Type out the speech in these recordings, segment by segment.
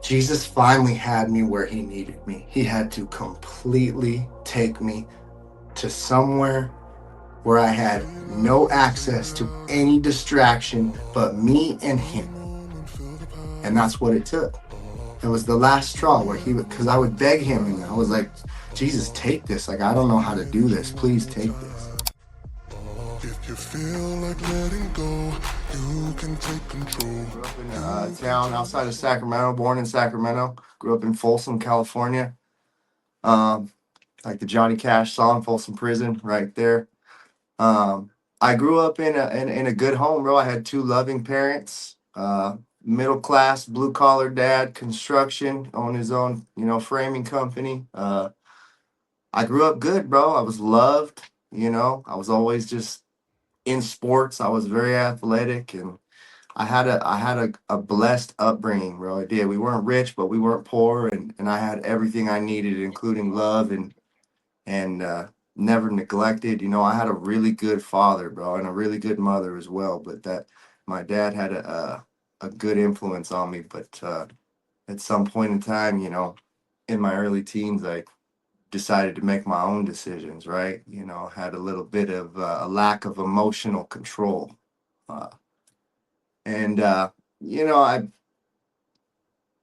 Jesus finally had me where he needed me. He had to completely take me to somewhere where I had no access to any distraction but me and him. And that's what it took. It was the last straw where he would, because I would beg him and I was like, Jesus, take this. Like, I don't know how to do this. Please take this. If you feel like letting go, you can take control. Grew up in a town outside of Sacramento, born in Sacramento. Grew up in Folsom, California. Um, like the Johnny Cash song, Folsom Prison, right there. Um, I grew up in a good home, bro. I had two loving parents, middle class, blue collar dad, construction, owned his own, framing company. I grew up good, bro. I was loved, I was always just in sports. I was very athletic and I had a blessed upbringing, bro. I did. We weren't rich, but we weren't poor, and I had everything I needed, including love and never neglected. I had a really good father, bro, and a really good mother as well. But that my dad had a good influence on me. But at some point in time, in my early teens, I decided to make my own decisions. Right, had a little bit of a lack of emotional control, uh, and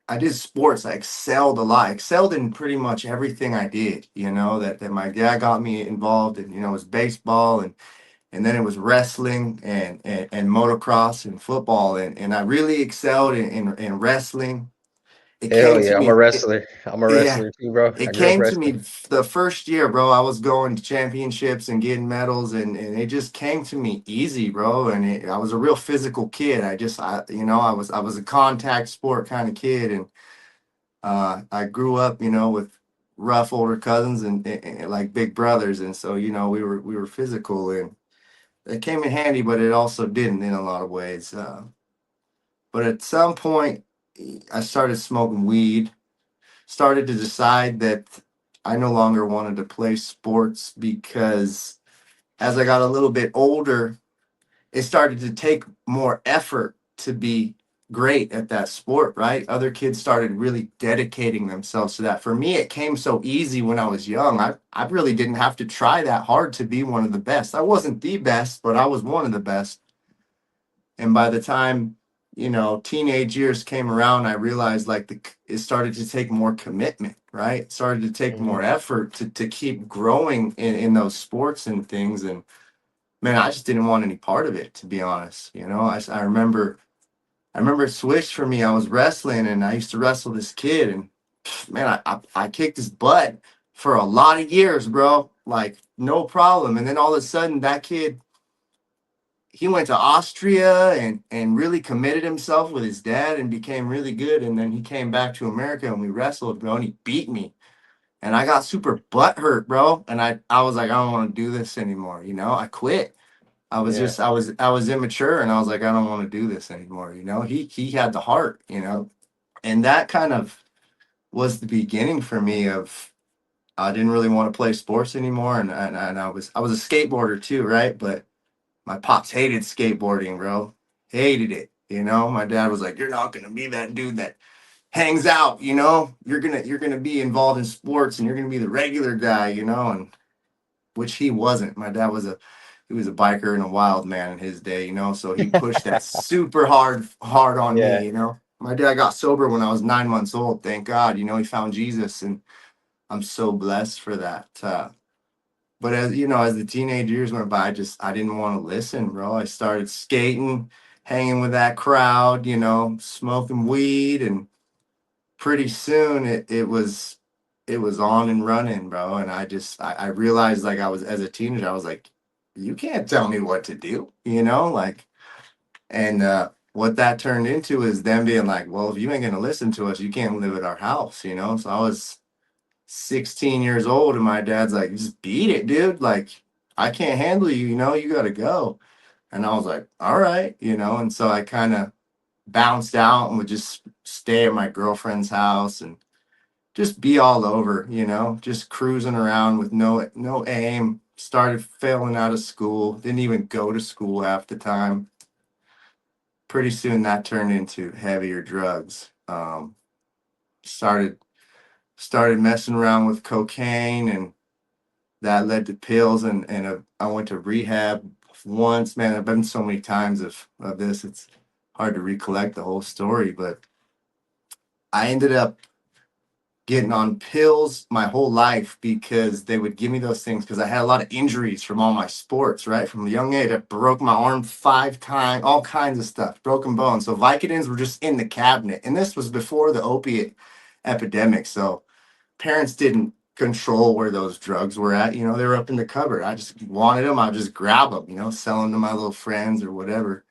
I did sports. I excelled a lot. I excelled in pretty much everything I did. That my dad got me involved in. It was baseball and then it was wrestling and motocross and football and I really excelled in wrestling. It Hell came to yeah, I'm a me. wrestler. I'm a Yeah, wrestler too, bro. I it grew up came to me wrestling. the first year, bro. I was going to championships and getting medals, and it just came to me easy, bro. And I was a real physical kid. I was a contact sport kind of kid, and I grew up, with rough older cousins and like big brothers, and so we were physical, and it came in handy, but it also didn't in a lot of ways. But at some point, I started smoking weed. Started to decide that I no longer wanted to play sports because as I got a little bit older, it started to take more effort to be great at that sport, right? Other kids started really dedicating themselves to that. For me, it came so easy when I was young. I really didn't have to try that hard to be one of the best. I wasn't the best, but I was one of the best. And by the time, teenage years came around, I realized like it started to take more commitment, right? It started to take Mhm. more effort to keep growing in those sports and things. And man, I just didn't want any part of it, to be honest. I remember it switched for me. I was wrestling and I used to wrestle this kid and man, I kicked his butt for a lot of years, bro. Like no problem. And then all of a sudden that kid, he went to Austria and really committed himself with his dad and became really good. And then he came back to America and we wrestled, bro, and he beat me. And I got super butt hurt, bro. And I was like, I don't want to do this anymore. I quit. I was Yeah. just I was immature and I was like, I don't want to do this anymore. He had the heart, and that kind of was the beginning for me of I didn't really want to play sports anymore. And I was a skateboarder too, right? But my pops hated skateboarding, bro. Hated it. My dad was like, "You're not gonna be that dude that hangs out. You're gonna be involved in sports, and you're gonna be the regular guy. And which he wasn't. My dad he was a biker and a wild man in his day. So he pushed that super hard on Yeah. me. My dad got sober when I was 9 months old. Thank God. He found Jesus, and I'm so blessed for that. But as the teenage years went by, I didn't want to listen, bro. I started skating, hanging with that crowd, smoking weed, and pretty soon it was on and running, bro. And I realized like I was as a teenager, I was like, you can't tell me what to do, like and what that turned into is them being like, well, if you ain't gonna listen to us, you can't live at our house. So I was 16 years old and my dad's like, just beat it, dude. Like, I can't handle you, you gotta go. And I was like, all right, and so I kind of bounced out and would just stay at my girlfriend's house and just be all over, just cruising around with no aim. Started failing out of school, didn't even go to school half the time. Pretty soon that turned into heavier drugs. started messing around with cocaine, and that led to pills, and I went to rehab once. Man, I've been so many times of this. It's hard to recollect the whole story, but I ended up getting on pills my whole life because they would give me those things because I had a lot of injuries from all my sports, right? From a young age, I broke my arm 5 times, all kinds of stuff, broken bones. So Vicodins were just in the cabinet. And this was before the opiate epidemic. So parents didn't control where those drugs were at. You know, they were up in the cupboard. I just wanted them. I just grab them, you know, sell them to my little friends or whatever.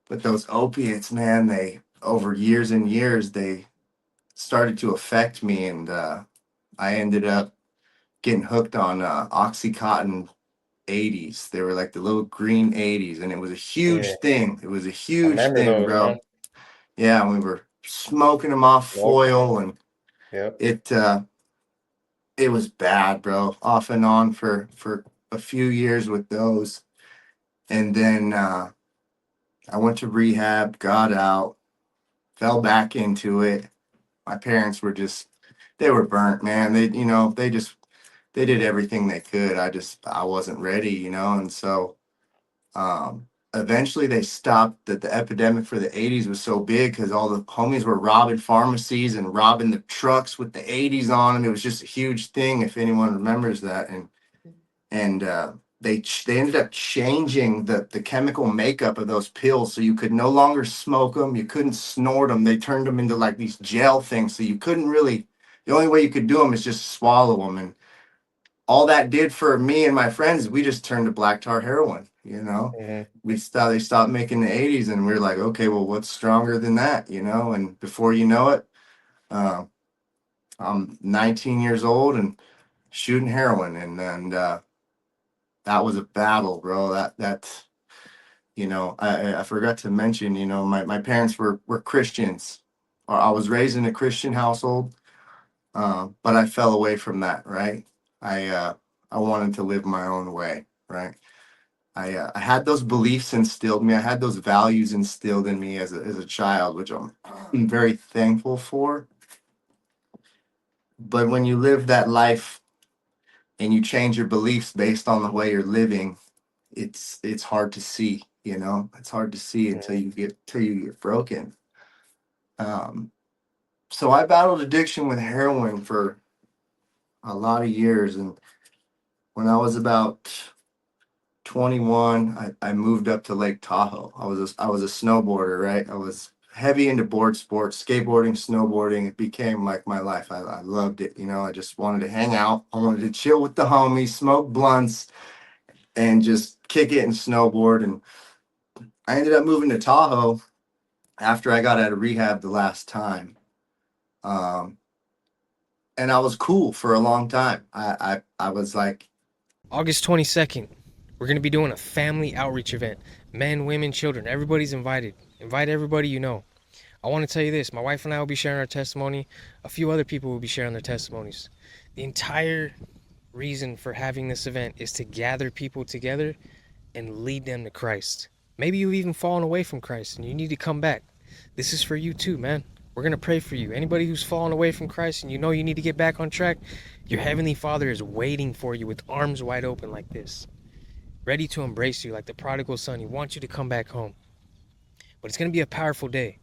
But those opiates, man, they over years and years, they started to affect me, and I ended up getting hooked on Oxycontin 80s. They were like the little green 80s, and it was a Yeah, huge thing. It was a I huge remember thing, those, man. bro. Yeah, and we were smoking them off Smoking them. foil, and Yep. it was bad, bro. Off and on for a few years with those, and then I went to rehab, got out, fell back into it. My parents were just they were burnt, man. They did everything they could. I wasn't ready, you know, and so eventually they stopped. That the epidemic for the 80s was so big because all the homies were robbing pharmacies and robbing the trucks with the 80s on them. It was just a huge thing, if anyone remembers that. And they ended up changing the chemical makeup of those pills so you could no longer smoke them, you couldn't snort them. They turned them into like these gel things, so you couldn't really. The only way you could do them is just swallow them, and all that did for me and my friends is we just turned to black tar heroin. You know, Hmm. they stopped making the 80s, and we are like, okay, well, what's stronger than that? You know, and before you know it, uh, I'm 19 years old and shooting heroin, and that was a battle, bro. That's you know, I forgot to mention, you know, my parents were Christians. Or I was raised in a Christian household, but I fell away from that, right? I uh, I wanted to live my own way, right? I had those beliefs instilled in me. I had those values instilled in me as a child, which I'm very thankful for. But when you live that life and you change your beliefs based on the way you're living, it's hard to see. You know, it's hard to see Hmm. until you get broken. Um, so I battled addiction with heroin for a lot of years, and when I was about 21, I moved up to Lake Tahoe. I was a snowboarder, right? I was heavy into board sports, skateboarding, snowboarding. It became like my life. I loved it. You know, I just wanted to hang out. I wanted to chill with the homies, smoke blunts, and just kick it and snowboard. And I ended up moving to Tahoe after I got out of rehab the last time. Um, and I was cool for a long time. I was like, August 22nd, we're going to be doing a family outreach event. Men, women, children, everybody's invited. Invite everybody you know. I want to tell you this, my wife and I will be sharing our testimony. A few other people will be sharing their testimonies. The entire reason for having this event is to gather people together and lead them to Christ. Maybe you've even fallen away from Christ and you need to come back. This is for you too, man. We're going to pray for you. Anybody who's fallen away from Christ and you know you need to get back on track, your Heavenly Father is waiting for you with arms wide open like this, ready to embrace you like the prodigal son. He wants you to come back home. But it's going to be a powerful day.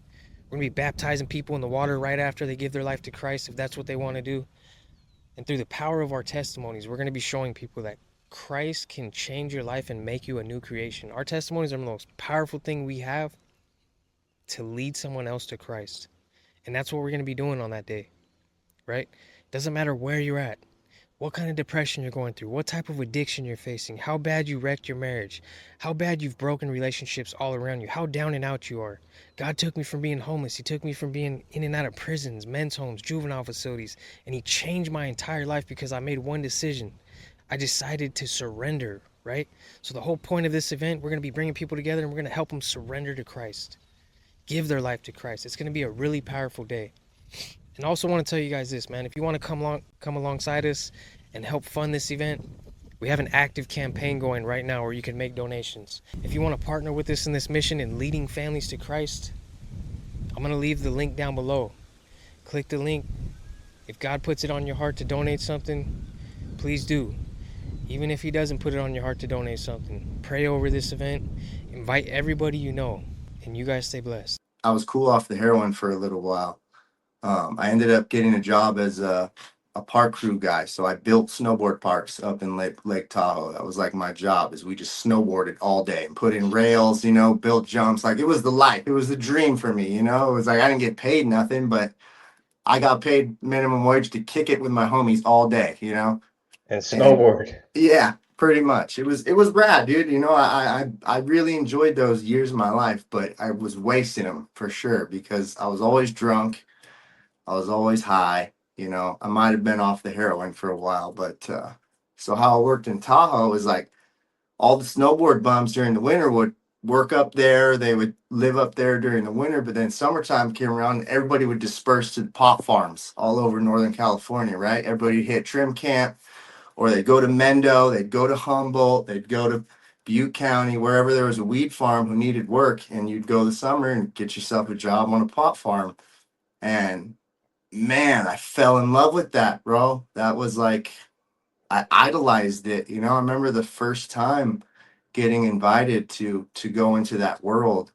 We're going to be baptizing people in the water right after they give their life to Christ, if that's what they want to do. And through the power of our testimonies, we're going to be showing people that Christ can change your life and make you a new creation. Our testimonies are the most powerful thing we have to lead someone else to Christ. And that's what we're going to be doing on that day, right? Doesn't matter where you're at, what kind of depression you're going through, what type of addiction you're facing, how bad you wrecked your marriage, how bad you've broken relationships all around you, how down and out you are. God took me from being homeless. He took me from being in and out of prisons, men's homes, juvenile facilities, and he changed my entire life because I made one decision. I decided to surrender, right? So the whole point of this event, we're going to be bringing people together and we're going to help them surrender to Christ, give their life to Christ. It's going to be a really powerful day. And I also want to tell you guys this, man. If you want to come alongside us and help fund this event, we have an active campaign going right now where you can make donations. If you want to partner with us in this mission in leading families to Christ, I'm going to leave the link down below. click the link. If God puts it on your heart to donate something, please do. Even if he doesn't put it on your heart to donate something, pray over this event, invite everybody you know, and you guys stay blessed. I was cool off the heroin for a little while. I ended up getting a job as a park crew guy. So I built snowboard parks up in Lake Tahoe. That was like my job, is we just snowboarded all day and put in rails, built jumps. Like, it was the life. It was the dream for me. It was like I didn't get paid nothing, but I got paid minimum wage to kick it with my homies all day. And And snowboard. yeah, pretty much. It was rad, dude. I really enjoyed those years of my life, but I was wasting them for sure because I was always drunk. I was always high. I might have been off the heroin for a while, but so how it worked in Tahoe is like all the snowboard bums during the winter would work up there. They would live up there during the winter, but then summertime came around and everybody would disperse to the pot farms all over Northern California, right? Everybody would hit Trim Camp, or they'd go to Mendo, they'd go to Humboldt, they'd go to Butte County, wherever there was a weed farm who needed work, and you'd go the summer and get yourself a job on a pot farm. And man, I fell in love with that, bro. That was like, I idolized it. I remember the first time getting invited to go into that world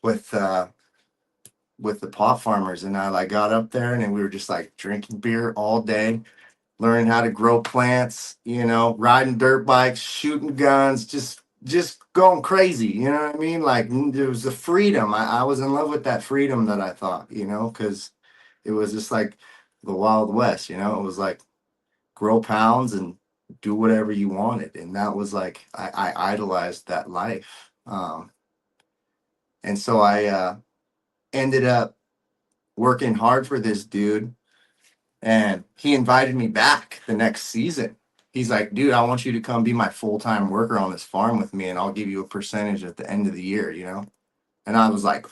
with with the pot farmers, and I like got up there and then we were just like drinking beer all day, learning how to grow plants, riding dirt bikes, shooting guns, just going crazy. You know what I mean? Like, there was the freedom. I was in love with that freedom that I thought, because it was just like the Wild West. It was like grow pounds and do whatever you wanted, and that was like I idolized that life. And so I ended up working hard for this dude, and he invited me back the next season. He's like, dude, I want you to come be my full-time worker on this farm with me, and I'll give you a percentage at the end of the year. And I was like,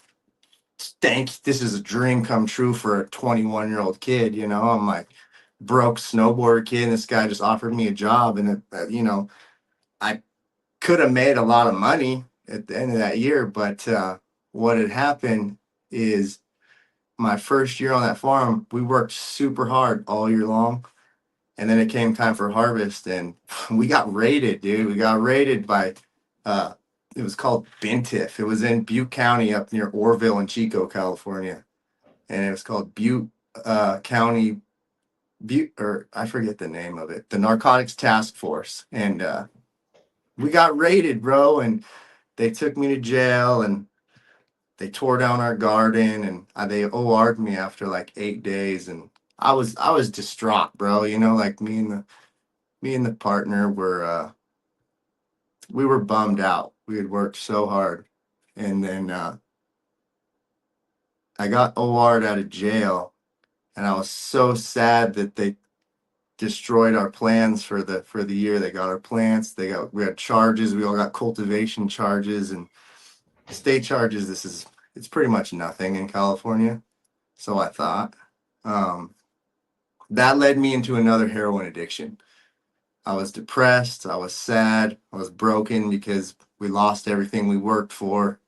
thanks, this is a dream come true for a 21-year-old kid. I'm like, broke snowboarder kid, and this guy just offered me a job, and I could have made a lot of money at the end of that year, but what had happened is my first year on that farm, we worked super hard all year long. And then it came time for harvest, and we got raided, dude. We got raided by, uh, it was called Bintiff. It was in Butte County up near Orville and Chico, California. And it was called Butte County, Butte, or I forget the name of it, the Narcotics Task Force. And we got raided, bro. And they took me to jail, and they tore down our garden, and they OR'd me after like 8 days. And I was distraught, bro. Like me and the partner were we were bummed out. We had worked so hard, and then I got OR'd out of jail, and I was so sad that they destroyed our plans for the year. They got our plants. We had charges. We all got cultivation charges and state charges. It's pretty much nothing in California. So I thought. That led me into another heroin addiction. I was depressed. I was sad. I was broken because we lost everything we worked for.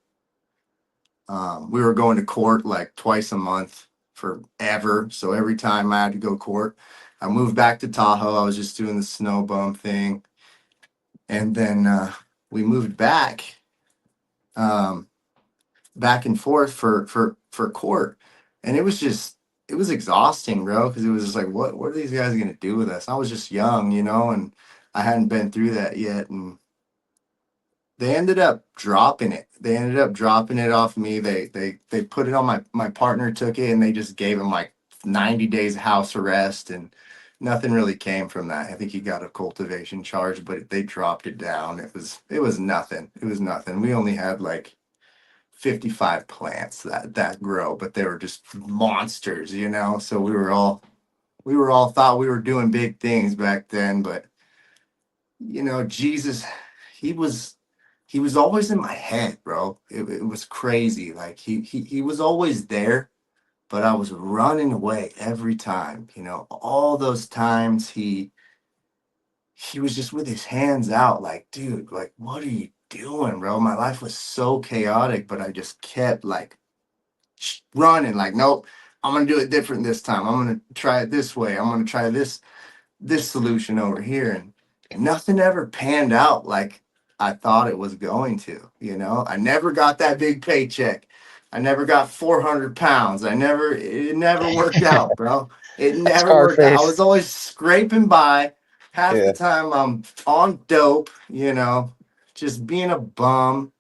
We were going to court like twice a month forever. So every time I had to go to court, I moved back to Tahoe. I was just doing the snow bum thing. And then we moved um, back and forth for court. And it was exhausting, bro, because it was just like, what are these guys gonna do with us? I was just young, and I hadn't been through that yet. And they ended up dropping it. They ended up dropping it off me. They put it on my partner, took it, and they just gave him like 90 days house arrest, and nothing really came from that. I think he got a cultivation charge, but they dropped it down. It was nothing. It was nothing. We only had like 55 plants that grow, but they were just monsters. So we were all thought we were doing big things back then, but Jesus, he was he was always in my head, bro. It was crazy. Like he was always there, but I was running away every time. All those times he was just with his hands out, like, dude, like, what are you doing, bro? My life was so chaotic, but I just kept like running, like, nope, I'm gonna do it different this time. I'm gonna try it this way. I'm gonna try this solution over here, and nothing ever panned out like I thought it was going to. I never got that big paycheck. I never got 400 pounds. It never worked out, bro. It never worked out. I Scarface. was always scraping by. Half the Yeah. time I'm on dope, just being a bum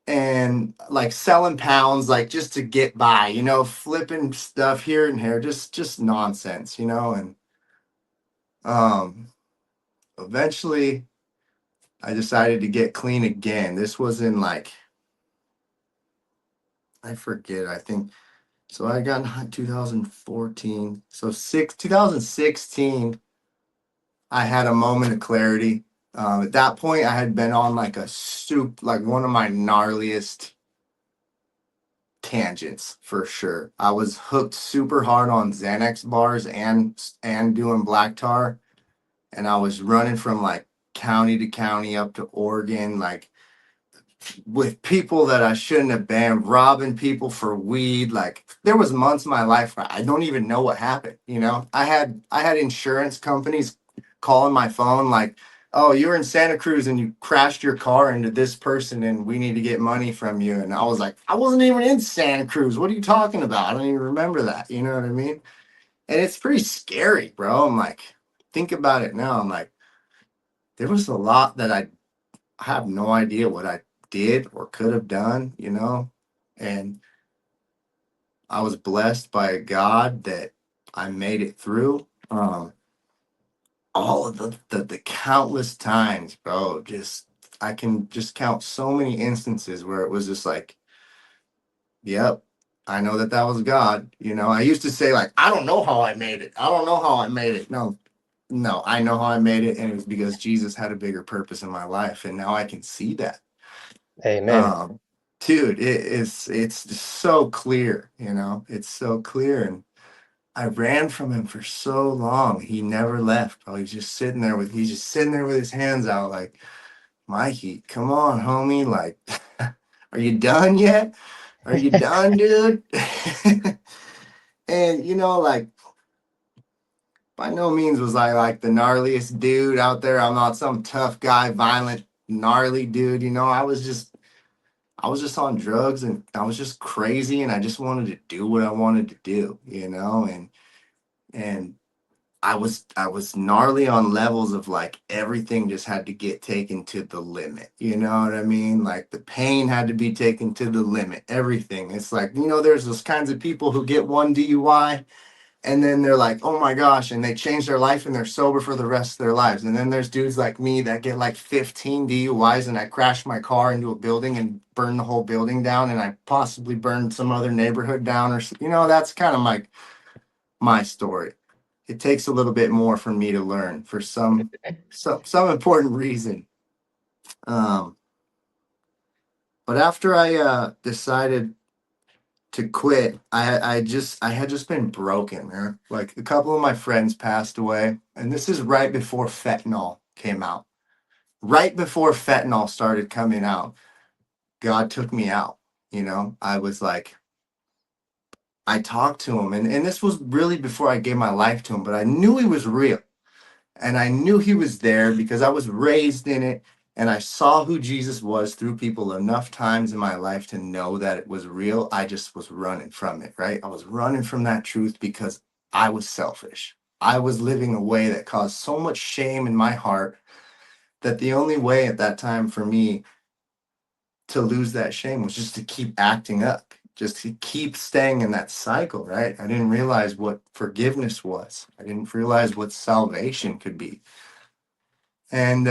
and like selling pounds, like just to get by, flipping stuff here and here, just nonsense, and um eventually I decided to get clean again. This was in like, I forget, I think so. I got in 2014. So 2016, I had a moment of clarity. At that point, I had been on like like one of my gnarliest tangents for sure. I was hooked super hard on Xanax bars and doing black tar, and I was running from like county to county up to Oregon, like with people that I shouldn't have been, robbing people for weed. Like there was months in my life where I don't even know what happened. I had insurance companies calling my phone like, "Oh, you were in Santa Cruz and you crashed your car into this person and we need to get money from you." And I was like, "I wasn't even in Santa Cruz. What are you talking about? I don't even remember that." You know what I mean? And it's pretty scary, bro. I'm like, think about it now. I'm like, there was a lot that I have no idea what I did or could have done, and I was blessed by a God that I made it through. All of the countless times, bro, just I can just count so many instances where it was just like, yep, I know that was God. I used to say like, I don't know how I made it. I don't know how I made it. No, no, I know how I made it, and it was because Jesus had a bigger purpose in my life, and now I can see that. Amen. Um, Dude, it's just so clear, it's so clear. And I ran from him for so long. He never left, bro. He's just sitting there with his hands out, like, Mikey, come on, homie. Like, are you done yet? Are you done, dude? And like, by no means was I like the gnarliest dude out there. I'm not some tough guy, violent, gnarly dude. I was just on drugs and I was just crazy and I just wanted to do what I wanted to do, and I was gnarly on levels of like everything just had to get taken to the limit. You know what I mean? Like the pain had to be taken to the limit. Everything. It's like, there's those kinds of people who get one DUI and then they're like, oh my gosh, and they change their life and they're sober for the rest of their lives. And then there's dudes like me that get like 15 DUIs and I crash my car into a building and burn the whole building down, and I possibly burn some other neighborhood down, or that's kind of my story. It takes a little bit more for me to learn for some important reason. Um, but after I decided to quit, I had just been broken, man. Like a couple of my friends passed away, and this is right before fentanyl came out. Right before fentanyl started coming out, God took me out. I was like, I talked to him, and this was really before I gave my life to him, but I knew he was real. And I knew he was there because I was raised in it and I saw who Jesus was through people enough times in my life to know that it was real. I just was running from it, right? I was running from that truth because I was selfish. I was living a way that caused so much shame in my heart that the only way at that time for me to lose that shame was just to keep acting up, just to keep staying in that cycle, right? I didn't realize what forgiveness was. I didn't realize what salvation could be. And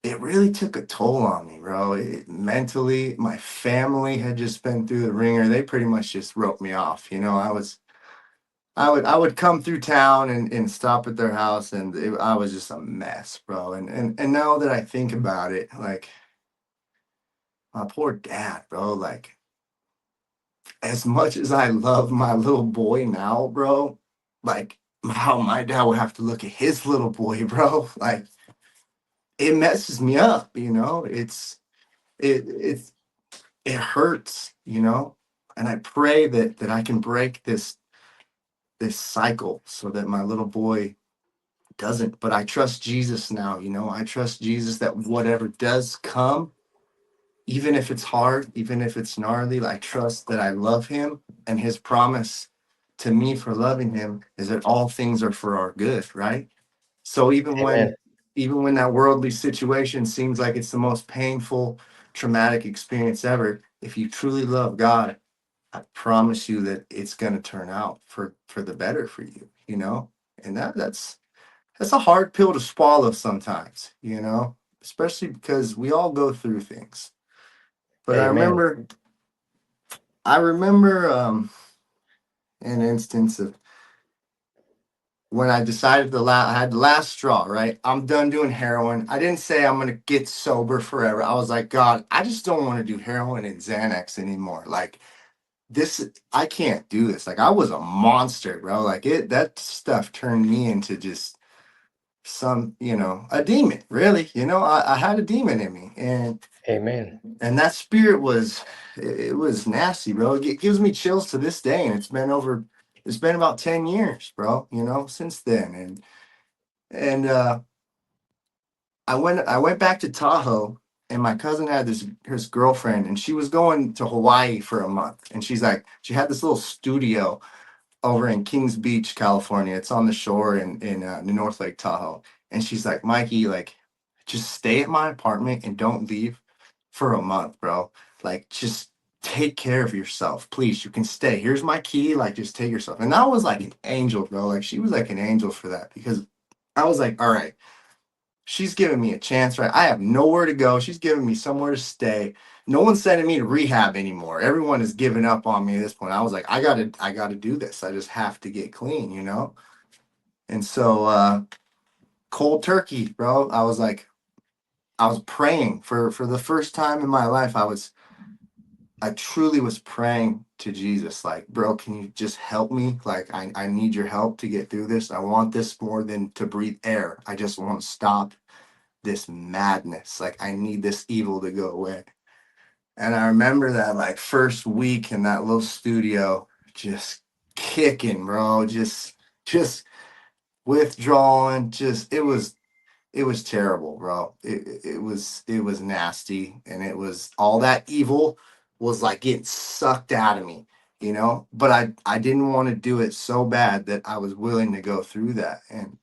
it really took a toll on me, bro. Mentally, my family had just been through the ringer. They pretty much just wrote me off. I would come through town and stop at their house, and I was just a mess, bro. And now that I think about it, like my poor dad, bro. Like as much as I love my little boy now, bro, like how my dad would have to look at his little boy, bro. Like it messes me up. It hurts. And I pray that I can break this cycle so that my little boy doesn't. But I trust Jesus now, you know. I trust Jesus that whatever does come, even if it's hard, even if it's gnarly, I trust that I love him, and his promise to me for loving him is that all things are for our good, right? So Amen. even when that worldly situation seems like it's the most painful, traumatic experience ever, if you truly love God, I promise you that it's going to turn out for the better for you, you know? And that's a hard pill to swallow sometimes, you know, especially because we all go through things. But Amen. I remember an instance of when I decided I had the last straw, right? I'm done doing heroin. I didn't say I'm gonna get sober forever. I was like, God, I just don't want to do heroin and Xanax anymore. Like this, I can't do this. Like I was a monster, bro. Like that stuff turned me into just some, a demon, really. I had a demon in me. Amen. And that spirit it was nasty, bro. It gives me chills to this day. And it's been about 10 years, bro, since then. And I went back to Tahoe, and my cousin had his girlfriend, and she was going to Hawaii for a month. And she had this little studio over in Kings Beach, California. It's on the shore in North Lake Tahoe. And she's like, Mikey, like, just stay at my apartment and don't leave for a month, bro. Like, just take care of yourself, please. You can stay. Here's my key. Like, just take yourself. And that was like an angel, bro. Like, she was like an angel for that, because I was like, all right, she's giving me a chance, right? I have nowhere to go. She's giving me somewhere to stay. No one's sending me to rehab anymore. Everyone has given up on me at this point. I was like, I gotta do this. I just have to get clean. And so cold turkey, bro. I was praying for the first time in my life. I truly was praying to Jesus, like, bro, can you just help me? Like, I need your help to get through this. I want this more than to breathe air. I just want to stop this madness. Like, I need this evil to go away. And I remember that like first week in that little studio, just kicking, bro, just withdrawing. Just it was terrible, bro. It was nasty, and it was all that evil was like getting sucked out of me. But I didn't want to do it so bad that I was willing to go through that, and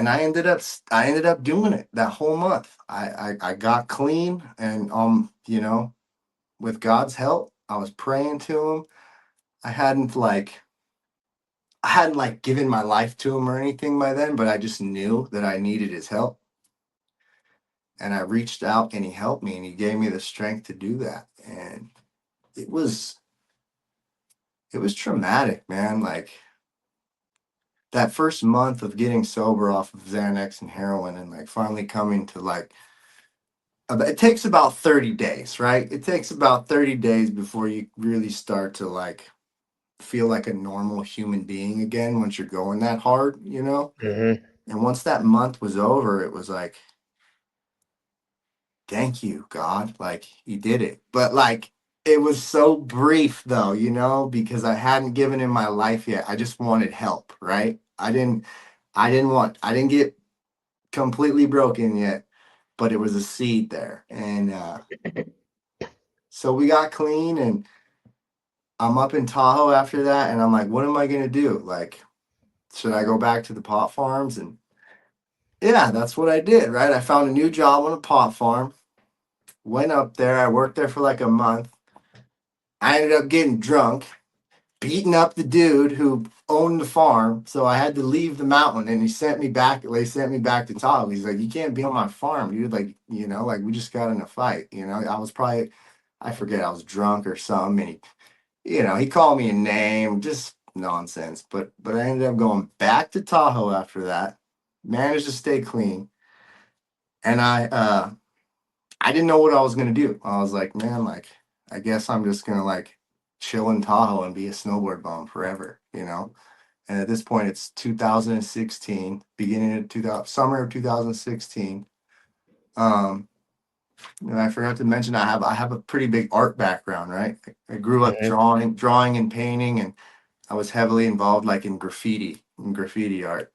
I ended up doing it that whole month. I got clean, and with God's help, I was praying to him. I hadn't like given my life to him or anything by then, but I just knew that I needed his help. And I reached out, and he helped me, and he gave me the strength to do that. And it was it was traumatic, man. Like that first month of getting sober off of Xanax and heroin, and like finally coming to like it takes about 30 days, right? It takes about 30 days before you really start to like feel like a normal human being again once you're going that hard. Hmm. And once that month was over, it was like, thank you, God. Like, you did it. But like, it was so brief though, because I hadn't given him my life yet. I just wanted help, right? I didn't get completely broken yet, but it was a seed there. And so we got clean, and I'm up in Tahoe after that, and I'm like, what am I gonna do? Like, should I go back to the pot farms? And yeah, that's what I did, right? I found a new job on a pot farm, went up there, I worked there for like a month. I ended up getting drunk, beating up the dude who owned the farm. So I had to leave the mountain, and they sent me back to Tahoe. He's like, you can't be on my farm, dude. Like, like we just got in a fight. I forget, I was drunk or something. And he called me a name, just nonsense. But I ended up going back to Tahoe after that, managed to stay clean. And I didn't know what I was gonna do. I was like, man, like, I guess I'm just gonna like chill in Tahoe and be a snowboard bum forever. And at this point, it's 2016, beginning of 2000, summer of 2016. Um, I forgot to mention I have a pretty big art background, right? I grew up Mhm. drawing and painting, and I was heavily involved like in graffiti art.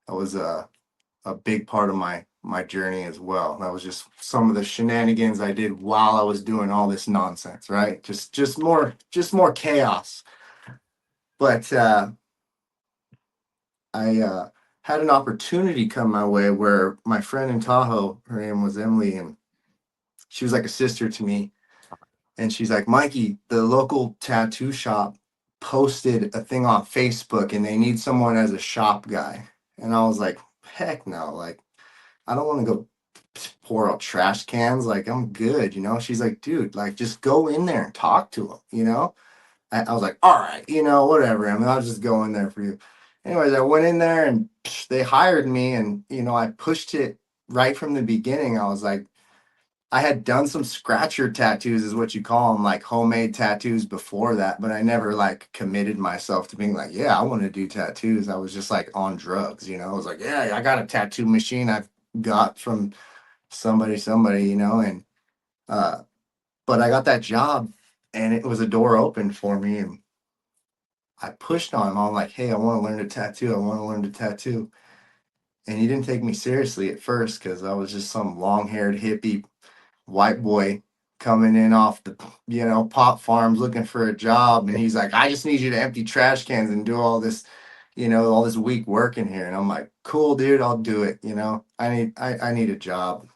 That was a big part of my journey as well. That was just some of the shenanigans I did while I was doing all this nonsense, right? Just more chaos. But I had an opportunity come my way where my friend in Tahoe, her name was Emily, and she was like a sister to me. And she's like, Mikey, the local tattoo shop posted a thing on Facebook and they need someone as a shop guy. And I was like, heck no, like, I don't want to go pour out trash cans. Like, I'm good, you know? She's like, dude, like, just go in there and talk to them, you know? I was like, all right, whatever. I mean, I'll just go in there for you. Anyways, I went in there and they hired me, and I pushed it right from the beginning. I was like, I had done some scratcher tattoos, is what you call them, like homemade tattoos before that, but I never like committed myself to being like, yeah, I want to do tattoos. I was just like on drugs, I was like, yeah, I got a tattoo machine I've got from somebody, and uh, but I got that job, and it was a door open for me, and I pushed on him. I'm like, hey, I want to learn to tattoo. I want to learn to tattoo. And he didn't take me seriously at first because I was just some long haired hippie white boy coming in off the, pop farms looking for a job. And he's like, I just need you to empty trash cans and do all this weak work in here. And I'm like, cool, dude, I'll do it. I need a job.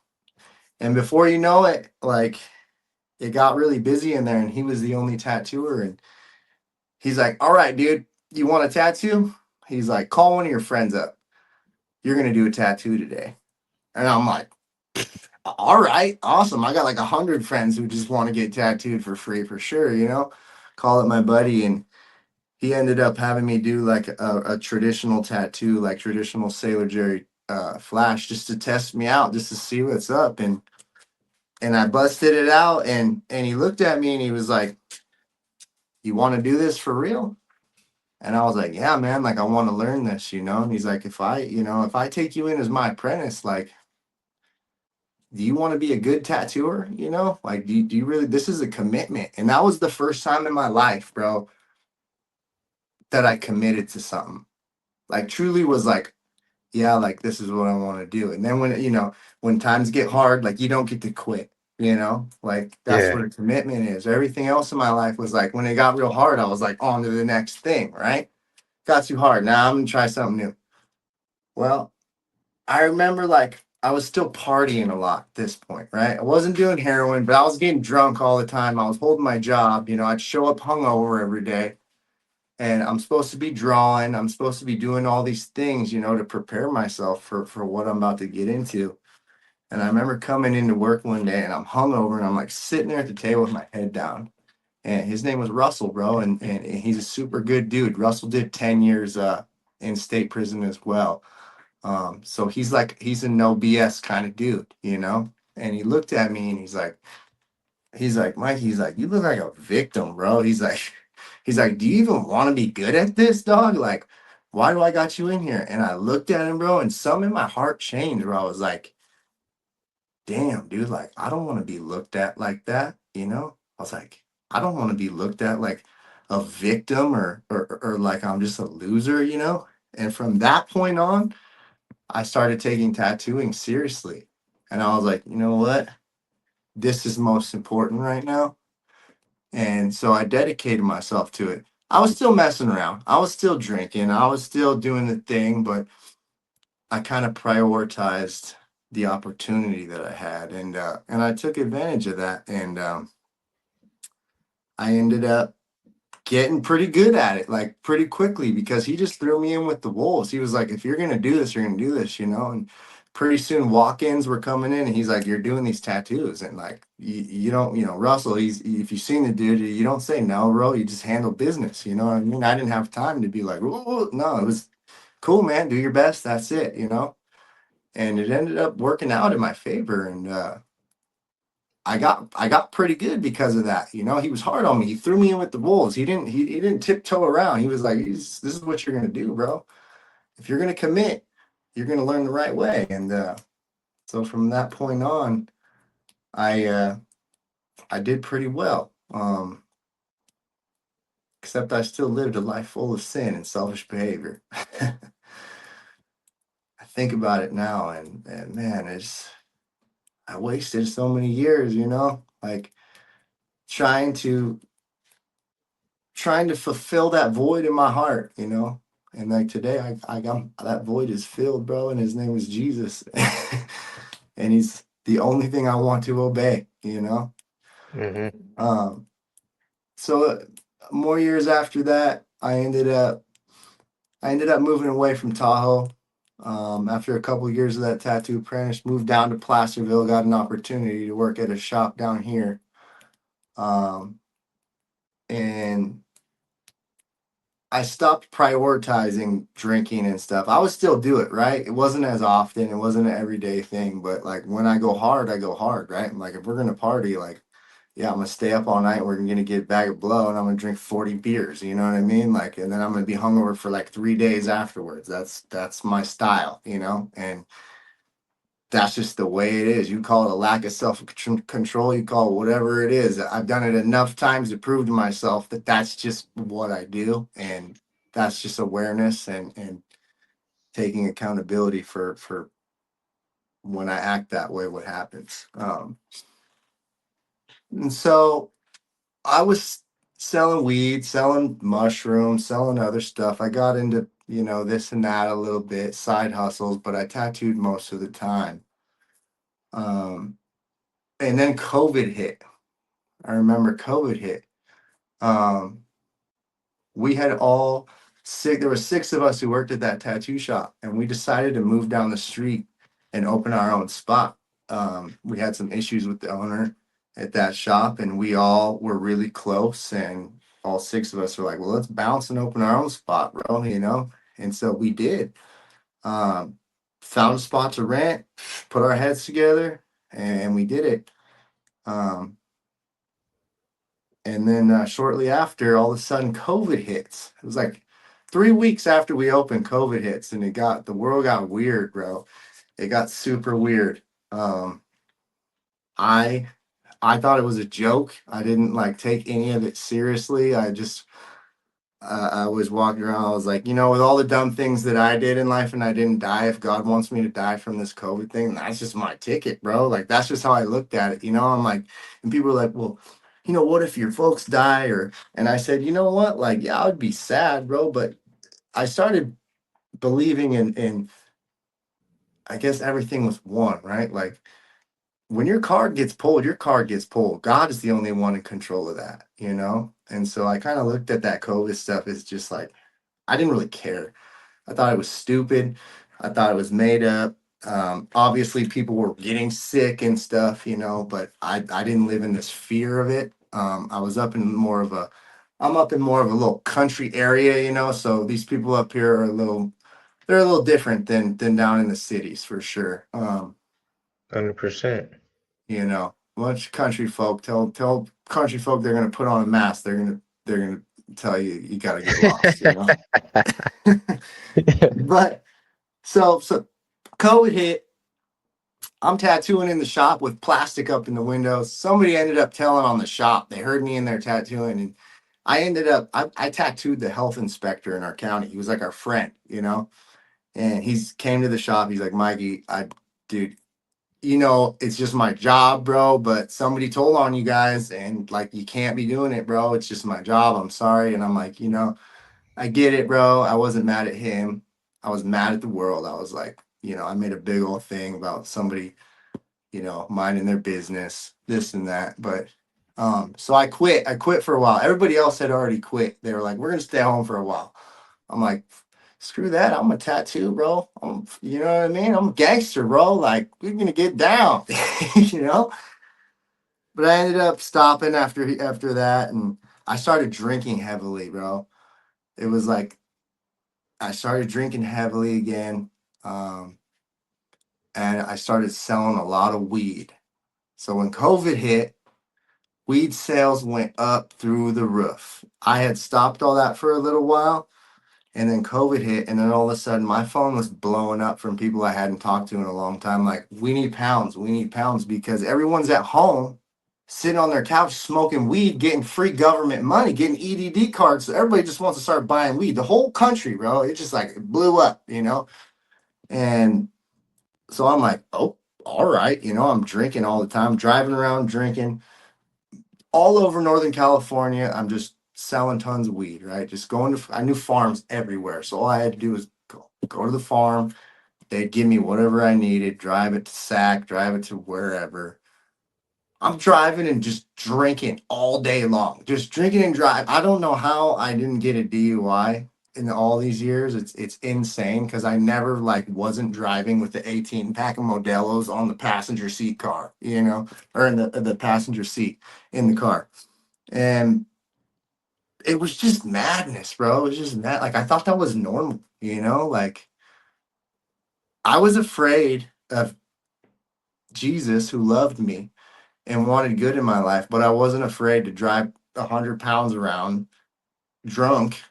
And before you know it, like it got really busy in there and he was the only tattooer. And he's like, all right, dude, you want a tattoo? He's like, call one of your friends up. You're going to do a tattoo today. And I'm like, all right, awesome. I got like 100 friends who just want to get tattooed for free for sure. Call it my buddy. And he ended up having me do like a traditional tattoo, like traditional Sailor Jerry flash, just to test me out, just to see what's up. And I busted it out, and he looked at me and he was like, you want to do this for real? And I was like, yeah, man, like I want to learn this. And he's like, if I take you in as my apprentice, like, do you want to be a good tattooer? Like, do you really, this is a commitment. And that was the first time in my life, bro, that I committed to something. Like, truly was like, yeah, like, this is what I want to do. And then when times get hard, like, you don't get to quit. Like, that's Yeah. what a commitment is. Everything else in my life was like, when it got real hard, I was like, on to the next thing, right? Got too hard. Now I'm going to try something new. Well, I remember like I was still partying a lot at this point, right? I wasn't doing heroin, but I was getting drunk all the time. I was holding my job. I'd show up hungover every day, and I'm supposed to be drawing. I'm supposed to be doing all these things, to prepare myself for what I'm about to get into. And I remember coming into work one day, and I'm hungover, and I'm like sitting there at the table with my head down. And his name was Russell, bro, and he's a super good dude. Russell did 10 years in state prison as well. So he's a no BS kind of dude. And he looked at me and he's like, Mike, he's like, you look like a victim, bro. He's like, do you even want to be good at this, dog? Like, why do I got you in here? And I looked at him, bro, and something in my heart changed, bro. I was like, damn, dude, like, I don't want to be looked at like that. I was like, I don't want to be looked at like a victim or like I'm just a loser. And from that point on, I started taking tattooing seriously. And I was like, you know what? This is most important right now. And so I dedicated myself to it. I was still messing around. I was still drinking. I was still doing the thing, but I kind of prioritized the opportunity that I had, and I took advantage of that. And I ended up getting pretty good at it, like pretty quickly, because he just threw me in with the wolves. He was like, if you're gonna do this, you're gonna do this. And pretty soon walk-ins were coming in, and he's like, you're doing these tattoos, and like you don't, Russell, if you've seen the dude, you don't say no, bro. You just handle business. You know what I mean? I didn't have time to be like, "Ooh, no, it was cool, man. Do your best. That's it. And it ended up working out in my favor, and I got pretty good because of that. He was hard on me. He threw me in with the wolves. He didn't tiptoe around. He was like, this is what you're gonna do, bro. If you're gonna commit, you're gonna learn the right way. And so from that point on, I did pretty well. Except I still lived a life full of sin and selfish behavior. I think about it now, and man, I wasted so many years, like trying to trying to fulfill that void in my heart, And like today, I got that void is filled, bro, and his name is Jesus, and he's the only thing I want to obey. Hmm. Um, so more years after that, I ended up moving away from Tahoe. After a couple of years of that tattoo apprentice, moved down to Placerville, got an opportunity to work at a shop down here. Um, and I stopped prioritizing drinking and stuff. I would still do it, right? It wasn't as often, it wasn't an everyday thing, but like when I go hard, right? Like if we're gonna party, like yeah, I'm gonna stay up all night. We're gonna get a bag of blow, and I'm gonna drink 40 beers. You know what I mean? Like, and then I'm gonna be hungover for like 3 days afterwards. That's my style. And that's just the way it is. You call it a lack of self control. You call it whatever it is. I've done it enough times to prove to myself that that's just what I do, and that's just awareness and taking accountability for when I act that way. What happens? And so I was selling weed, selling mushrooms, selling other stuff. I got into, this and that a little bit, side hustles, but I tattooed most of the time. Um, and then COVID hit. I remember COVID hit. Um, we had all six, there were six of us who worked at that tattoo shop, and we decided to move down the street and open our own spot. We had some issues with the owner at that shop, and we all were really close, and all six of us were like, well, let's bounce and open our own spot, bro. And so we did. Um, Found a spot to rent, put our heads together, and we did it. Um, And then shortly after, all of a sudden, COVID hits. It was like 3 weeks after we opened, COVID hits, and the world got weird, bro. It got super weird. Um, I I thought it was a joke. I didn't like take any of it seriously. I was walking around. I was like, with all the dumb things that I did in life, and I didn't die. If God wants me to die from this COVID thing, that's just my ticket, bro. Like that's just how I looked at it. I'm like, and people were like, well, what if your folks die? And I said, you know what? Like, yeah, I would be sad, bro. But I started believing in, I guess everything was one, right? Like when your card gets pulled, your card gets pulled. God is the only one in control of that. And so I kind of looked at that COVID stuff as just like, I didn't really care. I thought it was stupid. I thought it was made up. Obviously, people were getting sick and stuff, but I didn't live in this fear of it. I was I'm up in more of a little country area, so these people up here they're a little different than down in the cities for sure. 100%. Bunch of country folk tell country folk they're gonna put on a mask. They're gonna tell you got to get lost. But so COVID hit. I'm tattooing in the shop with plastic up in the windows. Somebody ended up telling on the shop. They heard me in there tattooing, and I tattooed the health inspector in our county. He was like our friend. And he's came to the shop. He's like, Mikey, dude, it's just my job, bro. But somebody told on you guys, and like, you can't be doing it, bro. It's just my job. I'm sorry. And I'm like, I get it, bro. I wasn't mad at him. I was mad at the world. I was like, I made a big old thing about somebody, minding their business, this and that. But so I quit. I quit for a while. Everybody else had already quit. They were like, we're gonna stay home for a while. I'm like, screw that. I'm a tattoo, bro. You know what I mean? I'm a gangster, bro. Like, we're gonna get down, you know. But I ended up stopping after that, and I started drinking heavily, bro. It was like I started drinking heavily again, um, and I started selling a lot of weed. So when COVID hit, weed sales went up through the roof. I had stopped all that for a little while, And then COVID hit, and then all of a sudden my phone was blowing up from people I hadn't talked to in a long time. Like, we need pounds, because everyone's at home sitting on their couch smoking weed, getting free government money, getting EDD cards. So everybody just wants to start buying weed. The whole country, bro. It just like it blew up, you know? And so I'm like, oh, all right. You know, I'm drinking all the time, driving around drinking all over Northern California. I'm just selling tons of weed, right? Just going to, I knew farms everywhere. So all I had to do was go to the farm. They'd give me whatever I needed, drive it to Sac, drive it to wherever. I'm driving and just drinking all day long, just drinking and drive. I don't know how I didn't get a DUI in all these years. It's insane, because I never like wasn't driving with the 18 pack of Modelo's on the passenger seat car, you know, or in the passenger seat in the car. And it was just madness, bro. It was just mad. Like, I thought that was normal, you know? Like, I was afraid of Jesus, who loved me and wanted good in my life, but I wasn't afraid to drive 100 pounds around drunk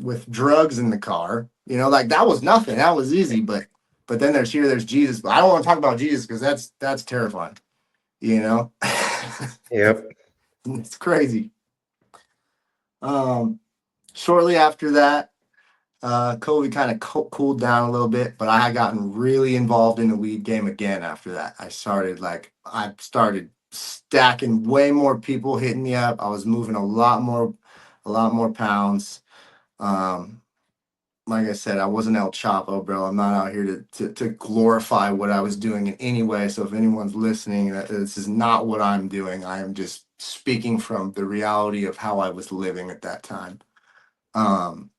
with drugs in the car. You know, like, that was nothing. That was easy. But then there's Jesus. But I don't want to talk about Jesus, because that's terrifying. You know, Yep. it's crazy. Um, Shortly after that, COVID kind of cooled down a little bit, but I had gotten really involved in the weed game again after that. I started stacking way more people hitting me up. I was moving a lot more pounds. Um, like I said, I wasn't El Chapo, bro. I'm not out here to glorify what I was doing in any way. So if anyone's listening, this is not what I'm doing. I am just speaking from the reality of how I was living at that time. Um,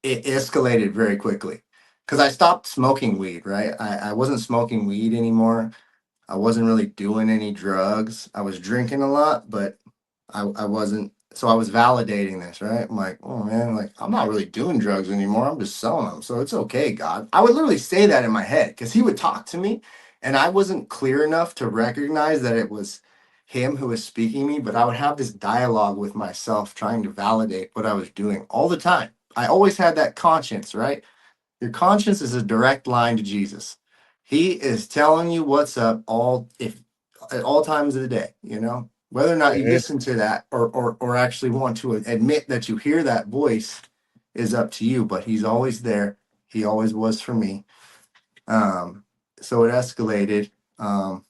it escalated very quickly, because I stopped smoking weed, right? I wasn't smoking weed anymore. I wasn't really doing any drugs. I was drinking a lot, but I wasn't. So I was validating this, right? I'm like, oh man, like, I'm not really doing drugs anymore. I'm just selling them. So it's okay, God. I would literally say that in my head, because he would talk to me and I wasn't clear enough to recognize that it was him who was speaking me, but I would have this dialogue with myself trying to validate what I was doing all the time. I always had that conscience, right? Your conscience is a direct line to Jesus. He is telling you what's up at all times of the day, you know? Whether or not you Mhm. listen to that, or actually want to admit that you hear that voice is up to you, but he's always there. He always was for me. Um, so it escalated. I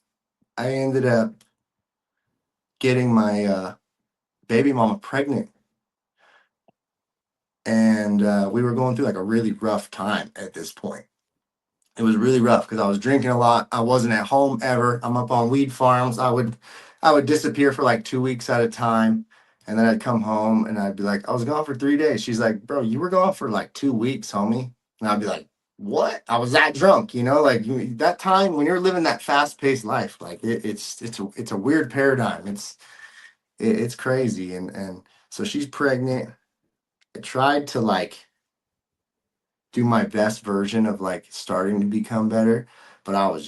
ended up getting my baby mama pregnant, and we were going through like a really rough time at this point. It was really rough because I was drinking a lot. I wasn't at home ever. I'm up on weed farms. I would disappear for like 2 weeks at a time. And then I'd come home and I'd be like, I was gone for 3 days. She's like, bro, you were gone for like 2 weeks, homie. And I'd be like, what? I was that drunk, you know, like that time when you're living that fast paced life, like it's a weird paradigm. It's crazy. And so she's pregnant. I tried to like do my best version of like starting to become better, but I was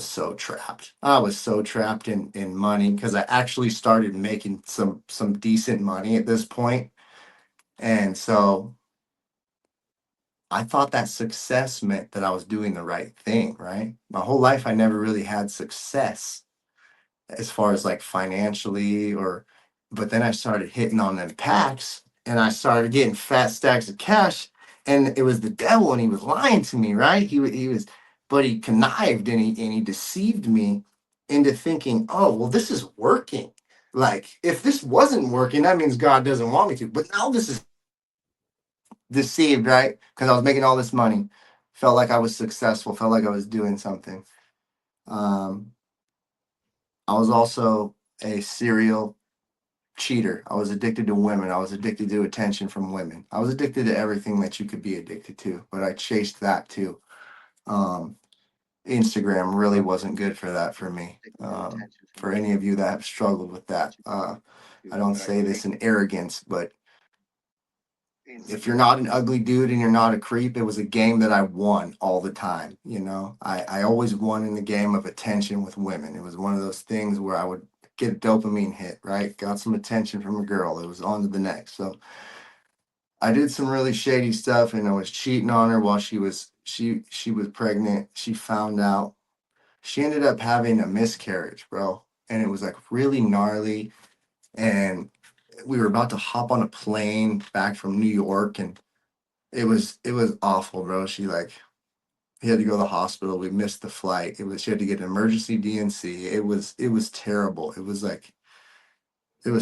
so trapped. I was so trapped in money, because I actually started making some decent money at this point. And so I thought that success meant that I was doing the right thing, right? My whole life I never really had success as far as like financially, or but then I started hitting on them packs and I started getting fat stacks of cash, and it was the devil, and he was lying to me, right? He was, but he connived, and he deceived me into thinking, oh well, this is working. Like, if this wasn't working, that means God doesn't want me to. But now this is deceived, right? Because I was making all this money, felt like I was successful, felt like I was doing something. um I was also a serial cheater. I was addicted to women. I was addicted to attention from women. I was addicted to everything that you could be addicted to, but I chased that too. Um, Instagram really wasn't good for that for me. For any of you that have struggled with that, I don't say this in arrogance, but if you're not an ugly dude and you're not a creep, it was a game that I won all the time. You know, I always won in the game of attention with women. It was one of those things where I would get a dopamine hit, right? Got some attention from a girl. It was on to the next. So I did some really shady stuff, and I was cheating on her while she was pregnant. She found out. She ended up having a miscarriage, bro, and it was like really gnarly. And we were about to hop on a plane back from New York, and it was awful, bro. He had to go to the hospital. We missed the flight. She had to get an emergency DNC. It was terrible. It was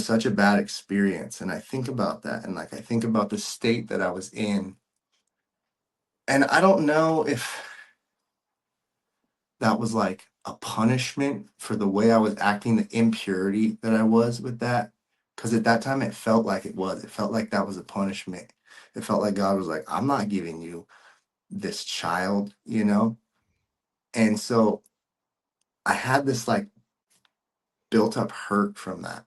such a bad experience. And I think about that, and like I think about the state that I was in. And I don't know if that was like a punishment for the way I was acting, the impurity that I was with that. Because at that time it felt like it was. It felt like that was a punishment. It felt like God was like, I'm not giving you this child, you know? And so I had this like built up hurt from that.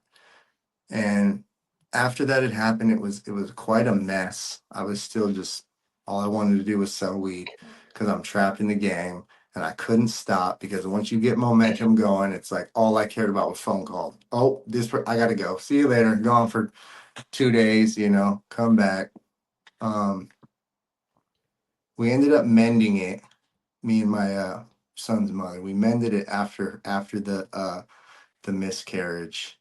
And after that had happened, it was quite a mess. I was still just all I wanted to do was sell weed because I'm trapped in the game and I couldn't stop because once you get momentum going, it's like all I cared about was phone calls. Oh, I gotta go. See you later. Gone for 2 days, come back. Um, we ended up mending it, me and my son's mother. We mended it after the miscarriage.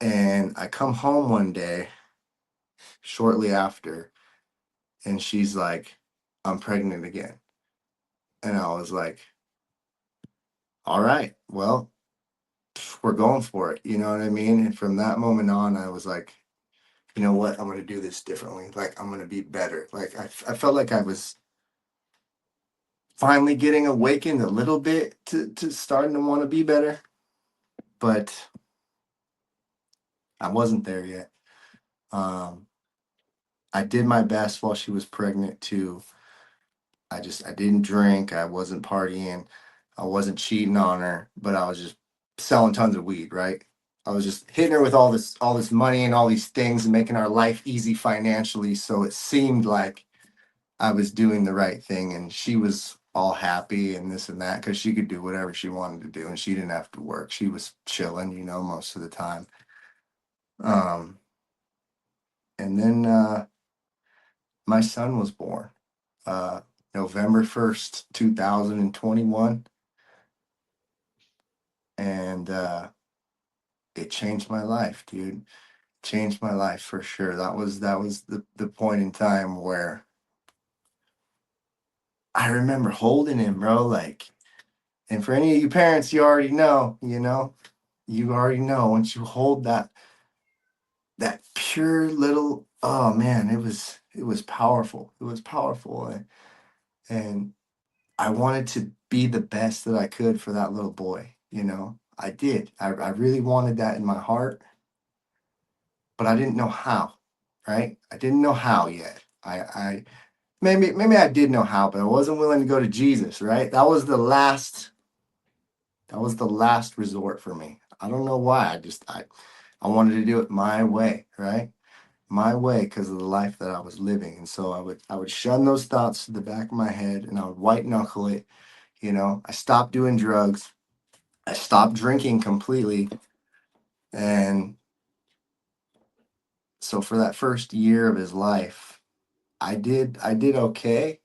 And I come home one day shortly after, and she's like, I'm pregnant again. And I was like, all right, well, we're going for it. You know what I mean? And from that moment on, I was like, you know what? I'm going to do this differently. Like, I'm going to be better. Like, I felt like I was finally getting awakened a little bit to starting to want to be better, but I wasn't there yet. Um, I did my best while she was pregnant to I didn't drink, I wasn't partying, I wasn't cheating on her, but I was just selling tons of weed, right? I was just hitting her with all this money and all these things and making our life easy financially. So it seemed like I was doing the right thing and she was all happy and this and that because she could do whatever she wanted to do and she didn't have to work. She was chilling, most of the time. Um, and then my son was born. Uh November 1st, 2021. And it changed my life, dude. Changed my life for sure. That was the point in time where I remember holding him, bro. Like, and for any of you parents, you already know, you already know once you hold that pure little, oh man, it was powerful. It was powerful. And I wanted to be the best that I could for that little boy, I did. I really wanted that in my heart, but I didn't know how, right? I didn't know how yet. I maybe I did know how, but I wasn't willing to go to Jesus, right? That was the last resort for me. I don't know why. I wanted to do it my way, right? My way because of the life that I was living. And so I would shun those thoughts to the back of my head and I would white knuckle it. I stopped doing drugs. I stopped drinking completely. And so for that first year of his life, I did okay.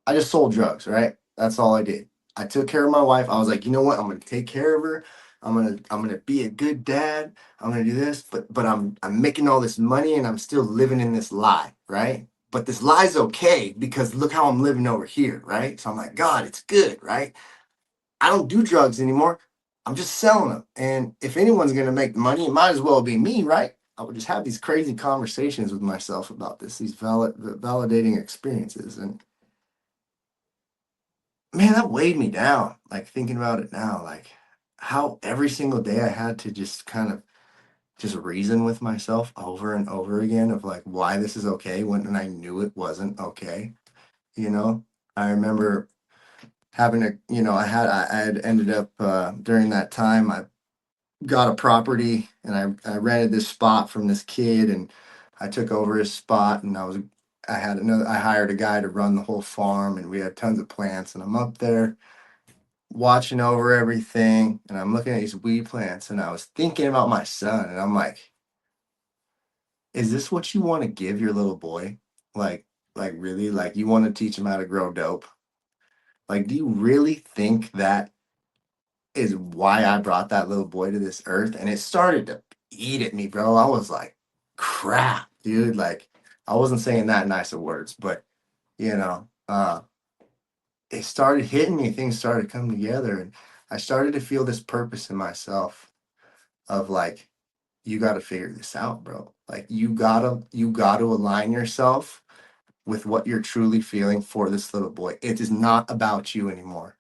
I just sold drugs, right? That's all I did. I took care of my wife. I was like, you know what? I'm gonna take care of her. I'm gonna be a good dad. I'm gonna do this, but I'm making all this money and I'm still living in this lie, right? But this lie's okay because look how I'm living over here, right? So I'm like, God, it's good, right? I don't do drugs anymore. I'm just selling them. And if anyone's gonna make the money, it might as well be me, right? I would just have these crazy conversations with myself about this, these validating experiences. And man, that weighed me down. Like thinking about it now, like how every single day I had to just kind of just reason with myself over and over again of like why this is okay when I knew it wasn't okay. You know, I remember having I had ended up during that time I got a property and I rented this spot from this kid and I took over his spot and I hired a guy to run the whole farm and we had tons of plants and I'm up there watching over everything and I'm looking at these weed plants and I was thinking about my son and I'm like, is this what you want to give your little boy? Like, like really? Like you want to teach him how to grow dope? Like, do you really think that is why I brought that little boy to this earth? And it started to eat at me, bro. I was like, crap, dude. Like, I wasn't saying that in nicer words, but you know, it started hitting me. Things started coming together, and I started to feel this purpose in myself of like, you got to figure this out, bro. Like, you gotta align yourself with what you're truly feeling for this little boy. It is not about you anymore.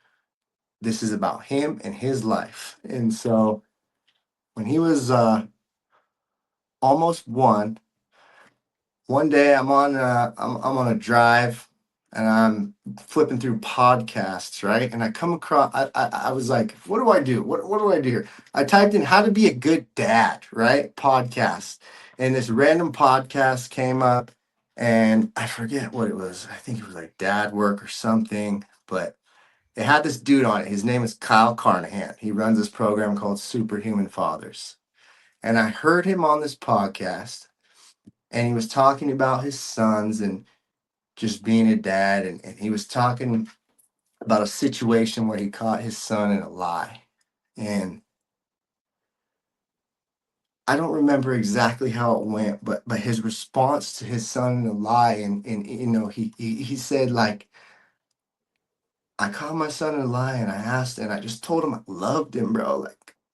This is about him and his life. And so when he was almost one day I'm on a drive and I'm flipping through podcasts, right? And I come across I was like, what do I do? What do I do here? I typed in how to be a good dad, right? Podcast. And this random podcast came up and I forget what it was. I think it was like dad work or something, but it had this dude on it. His name is Kyle Carnahan. He runs this program called Superhuman Fathers. And I heard him on this podcast and he was talking about his sons and just being a dad. And he was talking about a situation where he caught his son in a lie. And I don't remember exactly how it went, but his response to his son in a lie, and you know, he said like, I caught my son in a lie and I asked and I just told him I loved him, bro.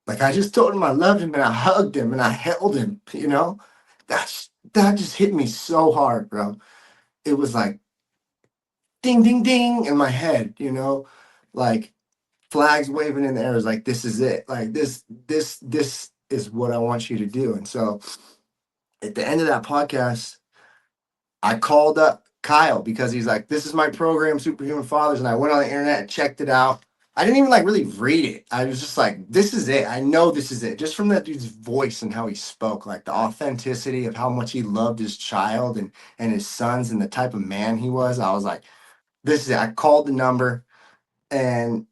Like I just told him I loved him and I hugged him and I held him, you know? That just hit me so hard, bro. It was like ding ding ding in my head, you know? Like flags waving in the air is like this is it. Like this is what I want you to do. And so at the end of that podcast, I called up Kyle because he's like, this is my program, Superhuman Fathers. And I went on the internet and checked it out. I didn't even like really read it. I was just like, this is it. I know this is it. Just from that dude's voice and how he spoke, like the authenticity of how much he loved his child and his sons and the type of man he was. I was like, this is it. I called the number and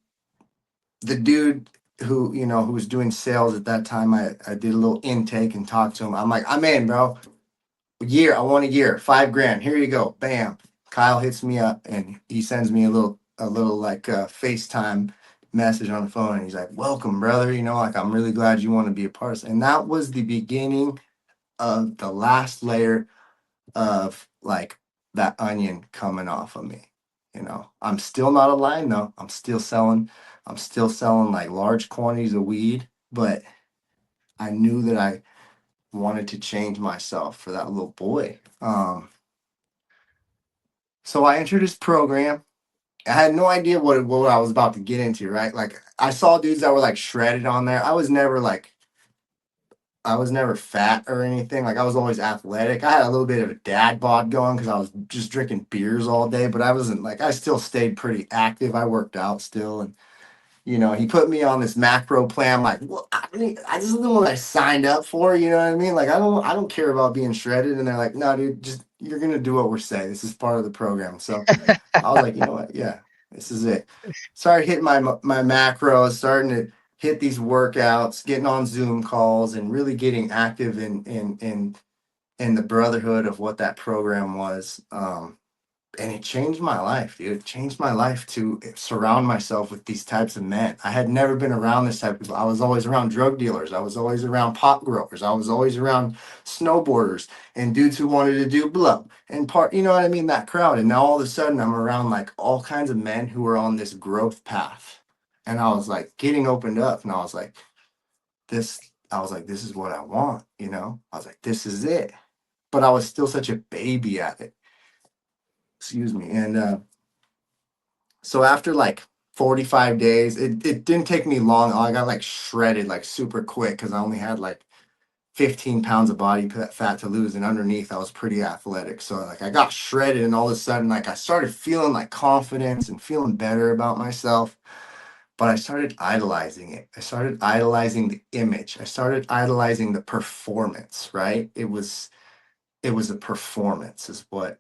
the dude who was doing sales at that time, I did a little intake and talked to him. I'm like, I'm in, bro. I want a year, 5 grand. Here you go. Bam. Kyle hits me up and he sends me a little like FaceTime message on the phone. And he's like, welcome, brother. Like I'm really glad you want to be a part of this. And that was the beginning of the last layer of like that onion coming off of me. I'm still not aligned though. I'm still selling like large quantities of weed, but I knew that I wanted to change myself for that little boy. So I entered this program. I had no idea what I was about to get into, right? Like I saw dudes that were like shredded on there. I was never fat or anything. Like I was always athletic. I had a little bit of a dad bod going because I was just drinking beers all day, but I wasn't like I still stayed pretty active. I worked out still, and he put me on this macro plan. I'm like, well, this is the one I signed up for. You know what I mean? Like, I don't care about being shredded. And they're like, no, dude, just you're gonna do what we're saying. This is part of the program. So I was like, you know what? Yeah, this is it. Started hitting my macros, starting to hit these workouts, getting on Zoom calls, and really getting active in the brotherhood of what that program was. And it changed my life, dude. It changed my life to surround myself with these types of men. I had never been around this type of people. I was always around drug dealers. I was always around pot growers. I was always around snowboarders and dudes who wanted to do blow and you know what I mean? That crowd. And now all of a sudden I'm around like all kinds of men who are on this growth path. And I was like getting opened up and this, I was like, this is what I want, I was like, this is it. But I was still such a baby at it. Excuse me. And so after like 45 days, it didn't take me long. I got like shredded like super quick because I only had like 15 pounds of body fat to lose. And underneath, I was pretty athletic. So like I got shredded and all of a sudden, like I started feeling like confidence and feeling better about myself. But I started idolizing it. I started idolizing the image. I started idolizing the performance, right? It was a performance is what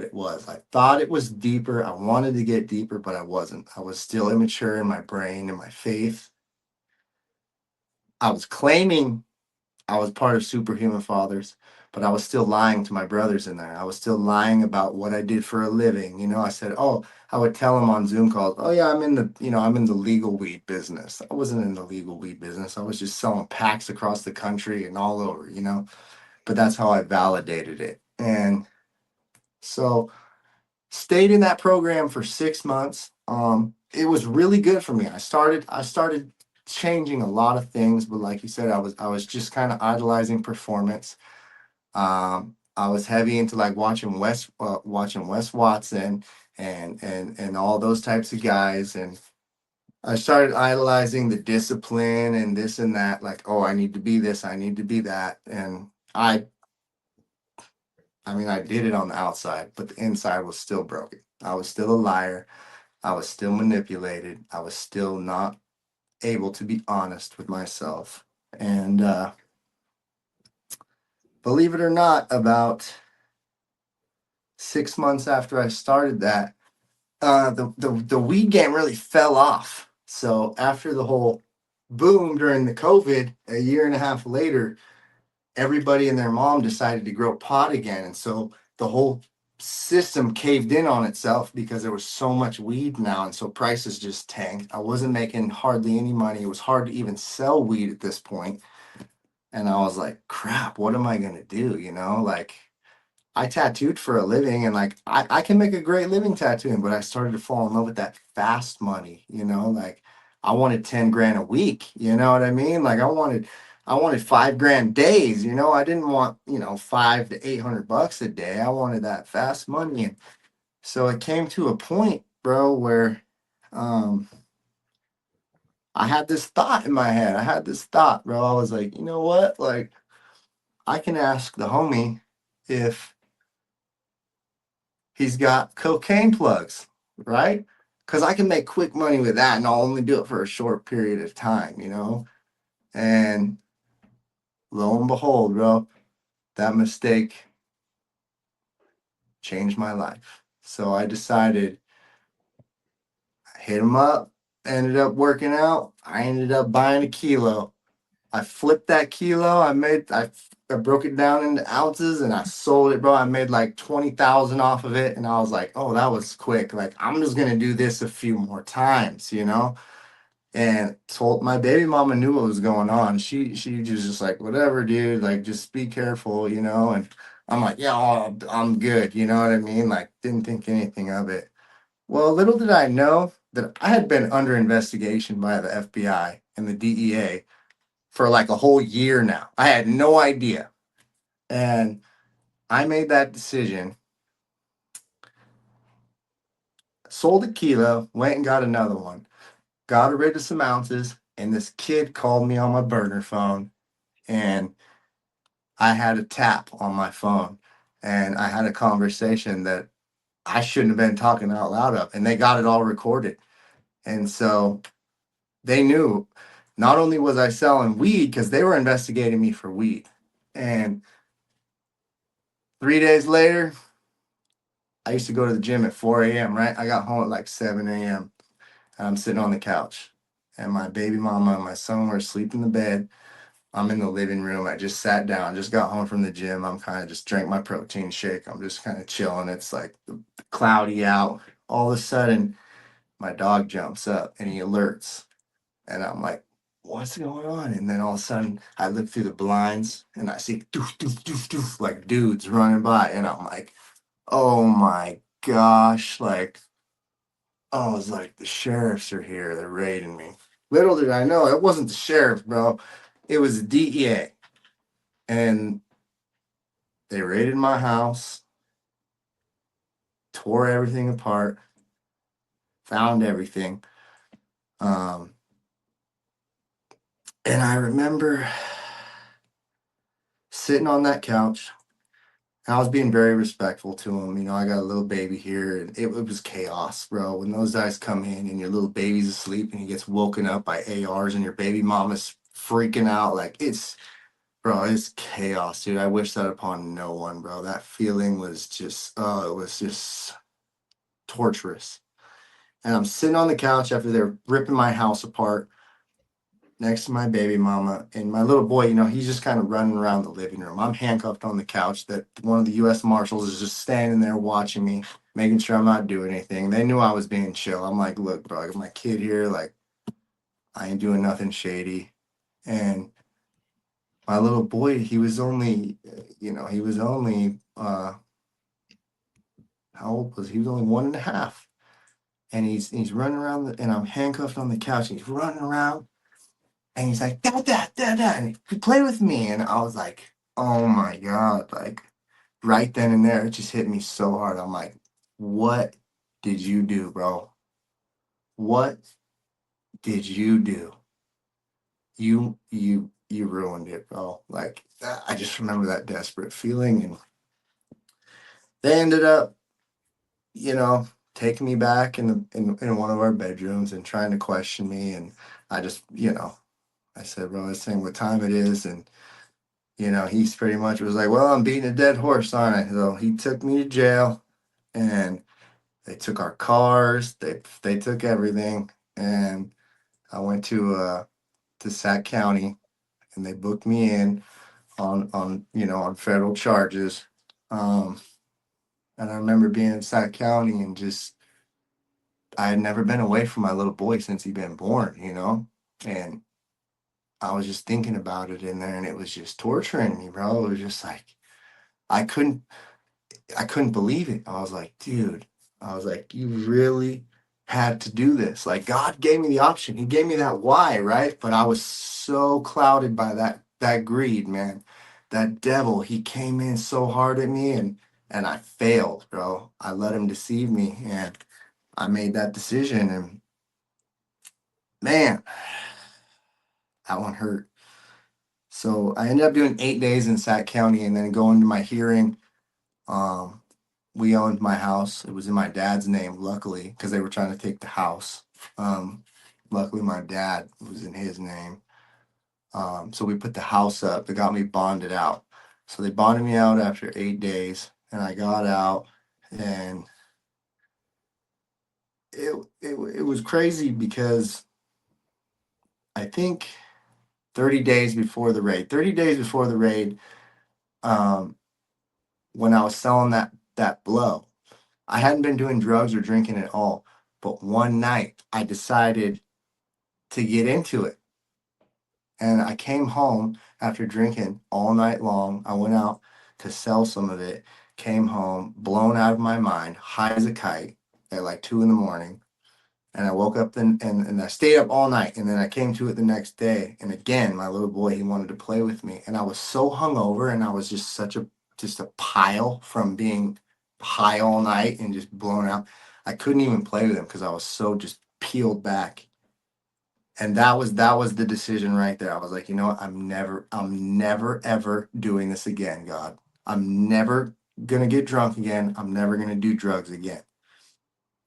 it was. I thought it was deeper. I wanted to get deeper, but I wasn't. I was still immature in my brain and my faith. I was claiming I was part of Superhuman Fathers, but I was still lying to my brothers in there. I was still lying about what I did for a living. You know, I said, oh, I would tell them on Zoom calls, oh yeah, I'm in the, I'm in the legal weed business. I wasn't in the legal weed business. I was just selling packs across the country and all over. But that's how I validated it. And so stayed in that program for 6 months. It was really good for me. I started changing a lot of things, but like you said, I was just kind of idolizing performance. I was heavy into like watching Wes Watson and all those types of guys, and I started idolizing the discipline and this and that. Like, oh, I need to be this, I need to be that, and I mean, I did it on the outside, but the inside was still broken. I was still a liar. I was still manipulated. I was still not able to be honest with myself. And believe it or not, about 6 months after I started that, the weed game really fell off. So after the whole boom during the COVID, a year and a half later, everybody and their mom decided to grow pot again. And so the whole system caved in on itself because there was so much weed now. And so prices just tanked. I wasn't making hardly any money. It was hard to even sell weed at this point. And I was like, crap, what am I going to do? Like I tattooed for a living and like I can make a great living tattooing, but I started to fall in love with that fast money. Like I wanted 10 grand a week, you know what I mean? Like I wanted 5 grand days, I didn't want, 5 to 800 bucks a day. I wanted that fast money. And so it came to a point, bro, where um I had this thought in my head. I had this thought, bro. I was like, you know what? Like I can ask the homie if he's got cocaine plugs, right? Because I can make quick money with that and I'll only do it for a short period of time. And lo and behold, bro, that mistake changed my life. So I decided, I hit him up, ended up working out. I ended up buying a kilo. I flipped that kilo. I broke it down into ounces and I sold it, bro. I made like 20,000 off of it. And I was like, oh, that was quick. Like, I'm just gonna do this a few more times. And told my baby mama knew what was going on. She was just like, whatever, dude, like just be careful. And I'm like, yeah, I'm good, you know what I mean? Like, didn't think anything of it. Well, little did I know that I had been under investigation by the FBI and the DEA for like a whole year now. I had no idea. And I made that decision, sold a kilo, went and got another one, got rid of some ounces, and this kid called me on my burner phone and I had a tap on my phone and I had a conversation that I shouldn't have been talking out loud of. And they got it all recorded. And so they knew not only was I selling weed, because they were investigating me for weed. And 3 days later, I used to go to the gym at 4 a.m., right? I got home at like 7 a.m. and I'm sitting on the couch. And my baby mama and my son were asleep in the bed. I'm in the living room. I just sat down, just got home from the gym. I'm kind of just drank my protein shake. I'm just kind of chilling. It's like cloudy out. All of a sudden, my dog jumps up and he alerts. And I'm like, what's going on? And then all of a sudden, I look through the blinds and I see doof, doof, doof, doof, like dudes running by. And I'm like, oh my gosh. Like, I was like, the sheriffs are here. They're raiding me. Little did I know, it wasn't the sheriff, bro. It was the DEA. And they raided my house, tore everything apart, found everything. Um, and I remember sitting on that couch. I was being very respectful to him. I got a little baby here, and it was chaos, bro. When those guys come in and your little baby's asleep and he gets woken up by ARs and your baby mama's freaking out, like bro, it's chaos, dude. I wish that upon no one, bro. That feeling was just, oh, it was just torturous. And I'm sitting on the couch after they're ripping my house apart. next to my baby mama, and my little boy, he's just kind of running around the living room. I'm handcuffed on the couch that one of the US Marshals is just standing there watching me, making sure I'm not doing anything. They knew I was being chill. I'm like, look, bro, I got my kid here, like I ain't doing nothing shady. And my little boy, he was only, he was only how old was he? He was only 1.5. And he's running around and I'm handcuffed on the couch, and he's running around. And he's like, dad, dad, dad, dad, and he could play with me. And I was like, oh my God. Like right then and there, it just hit me so hard. I'm like, what did you do, bro? What did you do? You ruined it, bro. Like I just remember that desperate feeling. And they ended up, you know, taking me back in one of our bedrooms and trying to question me. And I just, I said, bro, this ain't what time it is. And he's pretty much was like, well, I'm beating a dead horse, aren't I? So he took me to jail, and they took our cars, they took everything, and I went to Sac County, and they booked me in on federal charges. Um, and I remember being in Sac County and just I had never been away from my little boy since he'd been born, and I was just thinking about it in there, and it was just torturing me, bro. It was just like I couldn't I couldn't believe it. I was like, dude, I was like, you really had to do this. Like God gave me the option. He gave me that why, right? But I was so clouded by that greed, man. That devil, he came in so hard at me, and I failed, bro. I let him deceive me, and I made that decision, and man, that one hurt. So I ended up doing 8 days in Sac County and then going to my hearing. Um, we owned my house. It was in my dad's name, luckily, because they were trying to take the house. Um, Luckily, my dad was in his name. So we put the house up. They got me bonded out. So they bonded me out after 8 days, and I got out, and it was crazy because I think 30 days before the raid, um, when I was selling that blow, I hadn't been doing drugs or drinking at all. But one night I decided to get into it. And I came home after drinking all night long. I went out to sell some of it, came home blown out of my mind, high as a kite at like 2 in the morning. And I woke up and I stayed up all night. And then I came to it the next day. And again, my little boy, he wanted to play with me. And I was so hungover, and I was just just a pile from being high all night and just blown out. I couldn't even play with him because I was so just peeled back. And that was the decision right there. I was like, you know what? I'm never ever doing this again, God. I'm never gonna get drunk again. I'm never gonna do drugs again.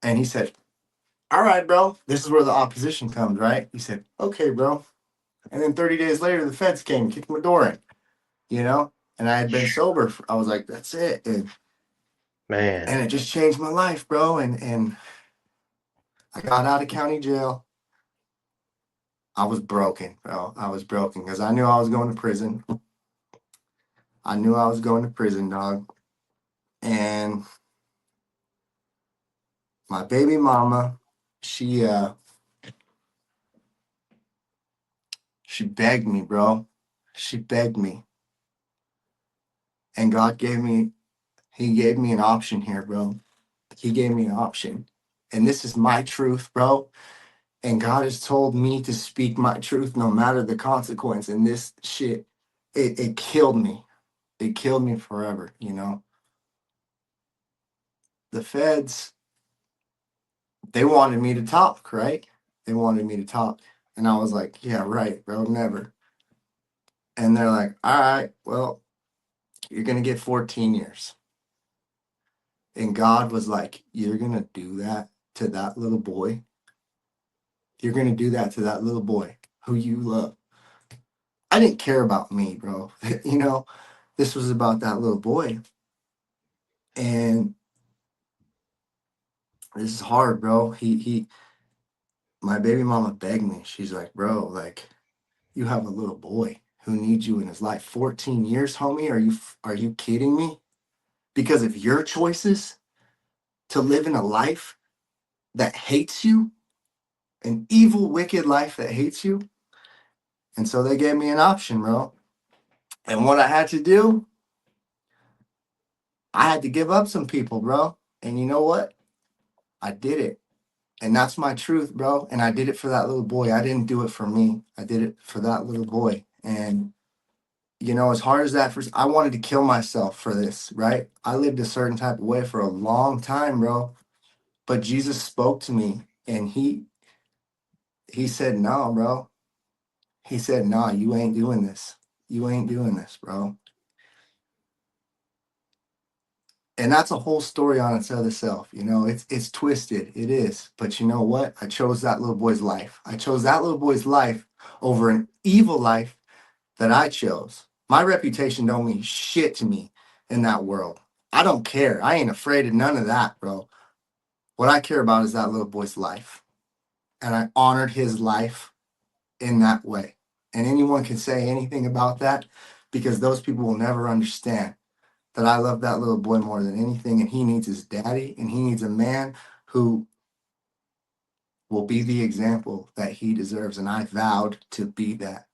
And he said, all right, bro, this is where the opposition comes, right? He said, okay, bro. And then 30 days later, the feds came, kicked my door in, you know? And I had been sober. I was like, that's it. And Man, it just changed my life, bro. And I got out of county jail. I was broken, bro. I was broken because I knew I was going to prison. I knew I was going to prison, dog. And my baby mama, she she begged me, bro. She begged me. And God he gave me an option here, bro. He gave me an option. And this is my truth, bro. And God has told me to speak my truth no matter the consequence. And this shit, it killed me. It killed me forever, The feds, they wanted me to talk, right? They wanted me to talk. And I was like, yeah, right, bro, never. And they're like, all right, well, you're going to get 14 years. And God was like, you're going to do that to that little boy? You're going to do that to that little boy who you love? I didn't care about me, bro. This was about that little boy. And this is hard, bro. My baby mama begged me. She's like, bro, like, You have a little boy who needs you in his life. 14 years, homie? Are you kidding me? Because of your choices to live in a life that hates you, an evil, wicked life that hates you. And so they gave me an option, bro. And what I had to do, I had to give up some people, bro. And you know what? I did it. And that's my truth, bro. And I did it for that little boy. I didn't do it for me. I did it for that little boy. And as hard as that first, I wanted to kill myself for this, right? I lived a certain type of way for a long time, bro. But Jesus spoke to me and he said, "No, bro." He said, "No, you ain't doing this. You ain't doing this, bro." And that's a whole story on its other self. It's twisted. It is. But you know what? I chose that little boy's life. I chose that little boy's life over an evil life that I chose. My reputation don't mean shit to me in that world. I don't care. I ain't afraid of none of that, bro. What I care about is that little boy's life. And I honored his life in that way. And anyone can say anything about that because those people will never understand that I love that little boy more than anything. And he needs his daddy, and he needs a man who will be the example that he deserves. And I vowed to be that.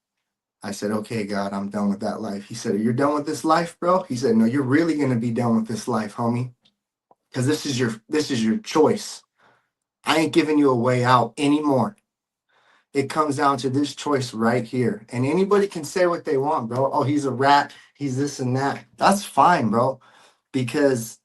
I said, "Okay, God, I'm done with that life." He said, "You're done with this life, bro?" He said, "No, you're really gonna be done with this life, homie. Because this is your choice. I ain't giving you a way out anymore. It comes down to this choice right here. And anybody can say what they want, bro. Oh, he's a rat, he's this and that. That's fine, bro. Because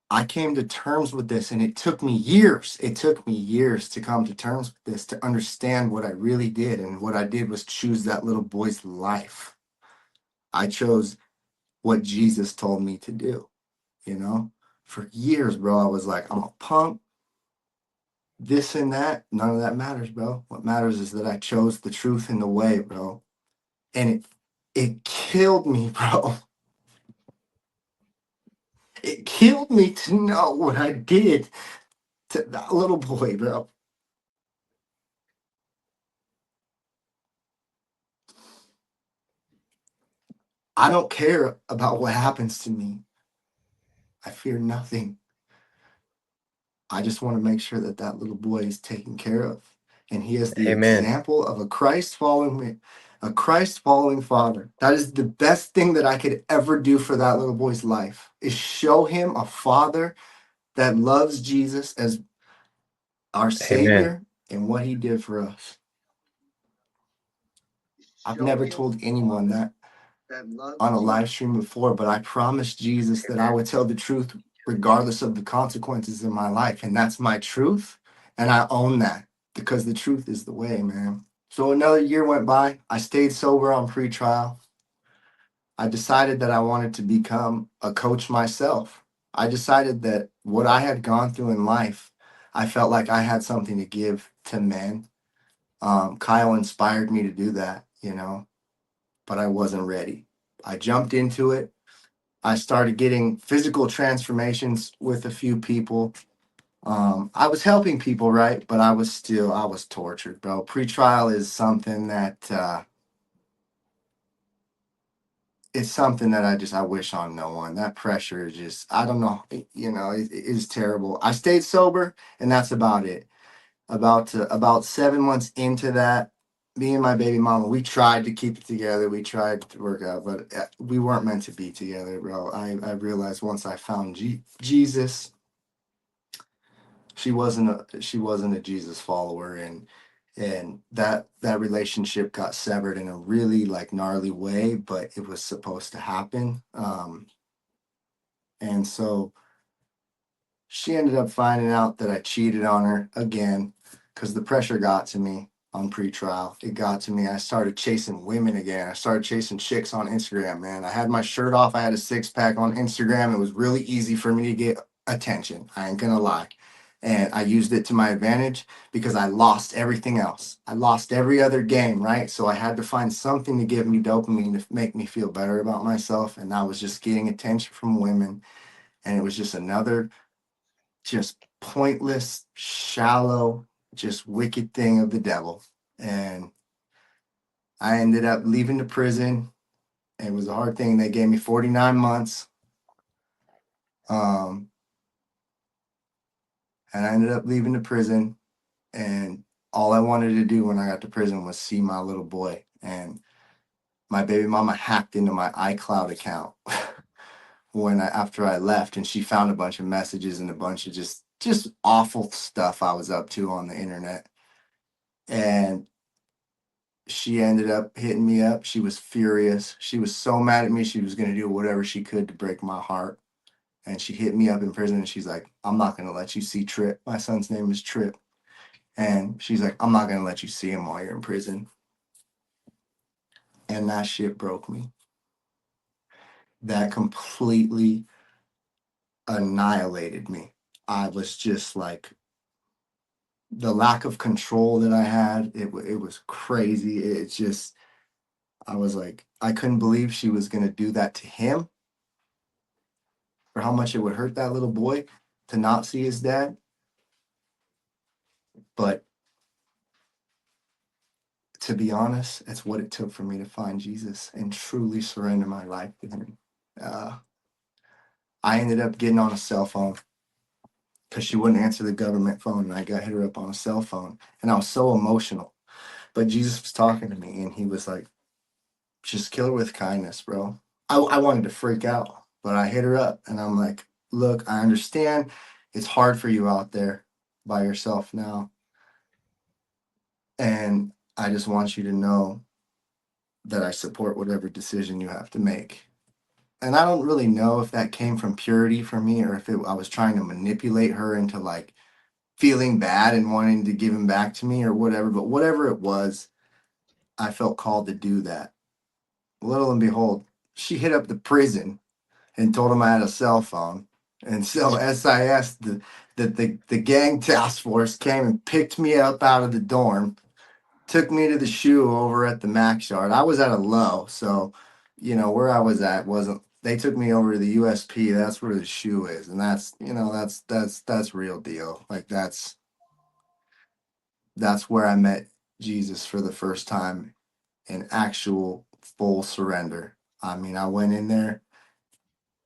I came to terms with this, and it took me years. It took me years to come to terms with this, to understand what I really did. And what I did was choose that little boy's life. I chose what Jesus told me to do, you know? For years, bro, I was like, I'm a punk, this and that. None of that matters, bro. What matters is that I chose the truth and the way, bro. And it killed me, bro. It killed me to know what I did to that little boy, bro. I don't care about what happens to me. I fear nothing. I just want to make sure that that little boy is taken care of, and he is the Amen. example of a Christ following father. That is the best thing that I could ever do for that little boy's life, is show him a father that loves Jesus as our Amen. savior and what he did for us. I've never told anyone that on a live stream before, but I promised Jesus that I would tell the truth regardless of the consequences in my life. And that's my truth. And I own that because the truth is the way, man. So another year went by. I stayed sober on pretrial. I decided that I wanted to become a coach myself. I decided that what I had gone through in life, I felt like I had something to give to men. Kyle inspired me to do that, but I wasn't ready. I jumped into it. I started getting physical transformations with a few people. I was helping people, right? But I was tortured, bro. Pretrial is something that it's something that I wish on no one. That pressure is just, I don't know, it is terrible. I stayed sober, and that's about it. About 7 months into that, me and my baby mama, we tried to keep it together. We tried to work out, but we weren't meant to be together, bro. I realized once I found Jesus, she wasn't a Jesus follower, and that relationship got severed in a really like gnarly way, but it was supposed to happen. And so she ended up finding out that I cheated on her again because the pressure got to me on pretrial. It got to me. I started chasing women again. I started chasing chicks on Instagram, man. I had my shirt off. I had a six pack on Instagram. It was really easy for me to get attention. I ain't gonna lie. And I used it to my advantage because I lost everything else. I lost every other game, right? So I had to find something to give me dopamine to make me feel better about myself. And I was just getting attention from women. And it was just another just pointless, shallow, just wicked thing of the devil. And I ended up leaving the prison. It was a hard thing. They gave me 49 months. Um, and I ended up leaving the prison. And all I wanted to do when I got to prison was see my little boy. And my baby mama hacked into my iCloud account after I left, and she found a bunch of messages and a bunch of just awful stuff I was up to on the internet. And she ended up hitting me up. She was furious. She was so mad at me. She was going to do whatever she could to break my heart. And she hit me up in prison and she's like, I'm not going to let you see Trip. My son's name is Trip. And she's like, I'm not going to let you see him while you're in prison. And that shit broke me. That completely annihilated me. I was just like, the lack of control that I had, it was crazy. It's just, I was like, I couldn't believe she was going to do that to him, or how much it would hurt that little boy to not see his dad. But to be honest, it's what it took for me to find Jesus and truly surrender my life to him. Uh, I ended up getting on a cell phone because she wouldn't answer the government phone, and I got hit her up on a cell phone, and I was so emotional. But Jesus was talking to me, and he was like, just kill her with kindness, bro. I wanted to freak out, but I hit her up, and I'm like, look, I understand it's hard for you out there by yourself now, and I just want you to know that I support whatever decision you have to make. And I don't really know if that came from purity for me, or if I was trying to manipulate her into like feeling bad and wanting to give him back to me or whatever. But whatever it was, I felt called to do that. Little and behold, she hit up the prison and told him I had a cell phone. And so SIS, the gang task force came and picked me up out of the dorm, took me to the shoe over at the Max Yard. I was at a low, so where I was at wasn't. They took me over to the USP. That's where the shoe is, and that's real deal. Like that's where I met Jesus for the first time in actual full surrender. I mean, I went in there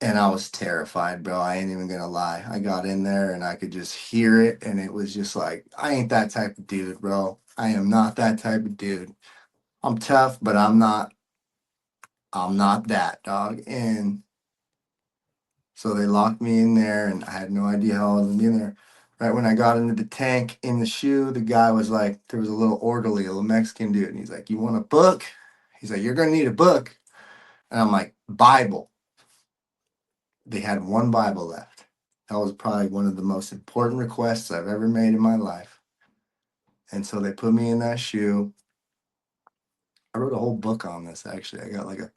and I was terrified, bro. I ain't even gonna lie. I got in there and I could just hear it, and it was just like, I ain't that type of dude, bro. I am not that type of dude. I'm tough, but I'm not that dog. And so they locked me in there, and I had no idea how I was gonna be in there. Right when I got into the tank in the shoe, the guy was like, there was a little orderly, a little Mexican dude, and he's like, "You want a book?" He's like, "You're gonna need a book." And I'm like, "Bible." They had one Bible left. That was probably one of the most important requests I've ever made in my life. And so they put me in that shoe. I wrote a whole book on this, actually. I got like a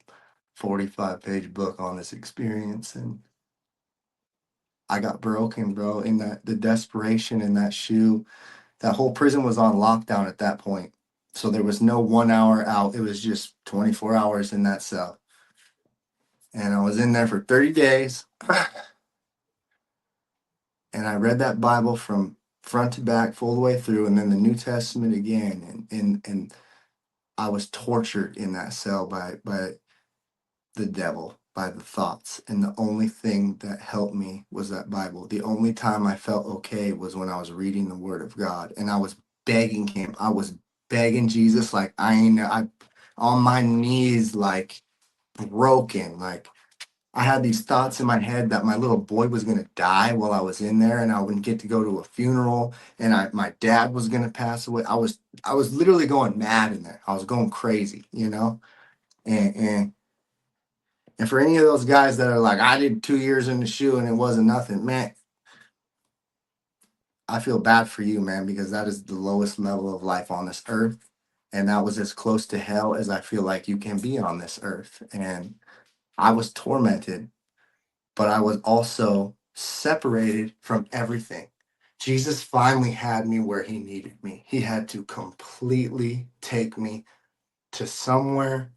45-page book on this experience, and I got broken, bro, in the desperation in that shoe. That whole prison was on lockdown at that point. So there was no 1 hour out. It was just 24 hours in that cell. And I was in there for 30 days. And I read that Bible from front to back, full the way through, and then the New Testament again. And I was tortured in that cell by the devil, by the thoughts. And the only thing that helped me was that Bible. The only time I felt okay was when I was reading the Word of God, and I was begging him. I was begging Jesus, like I on my knees, like broken. Like I had these thoughts in my head that my little boy was gonna die while I was in there, and I wouldn't get to go to a funeral, and my dad was gonna pass away. I was literally going mad in there. I was going crazy. And for any of those guys that are like, I did 2 years in the shoe and it wasn't nothing, man, I feel bad for you, man, because that is the lowest level of life on this earth. And that was as close to hell as I feel like you can be on this earth. And I was tormented, but I was also separated from everything. Jesus finally had me where he needed me. He had to completely take me to somewhere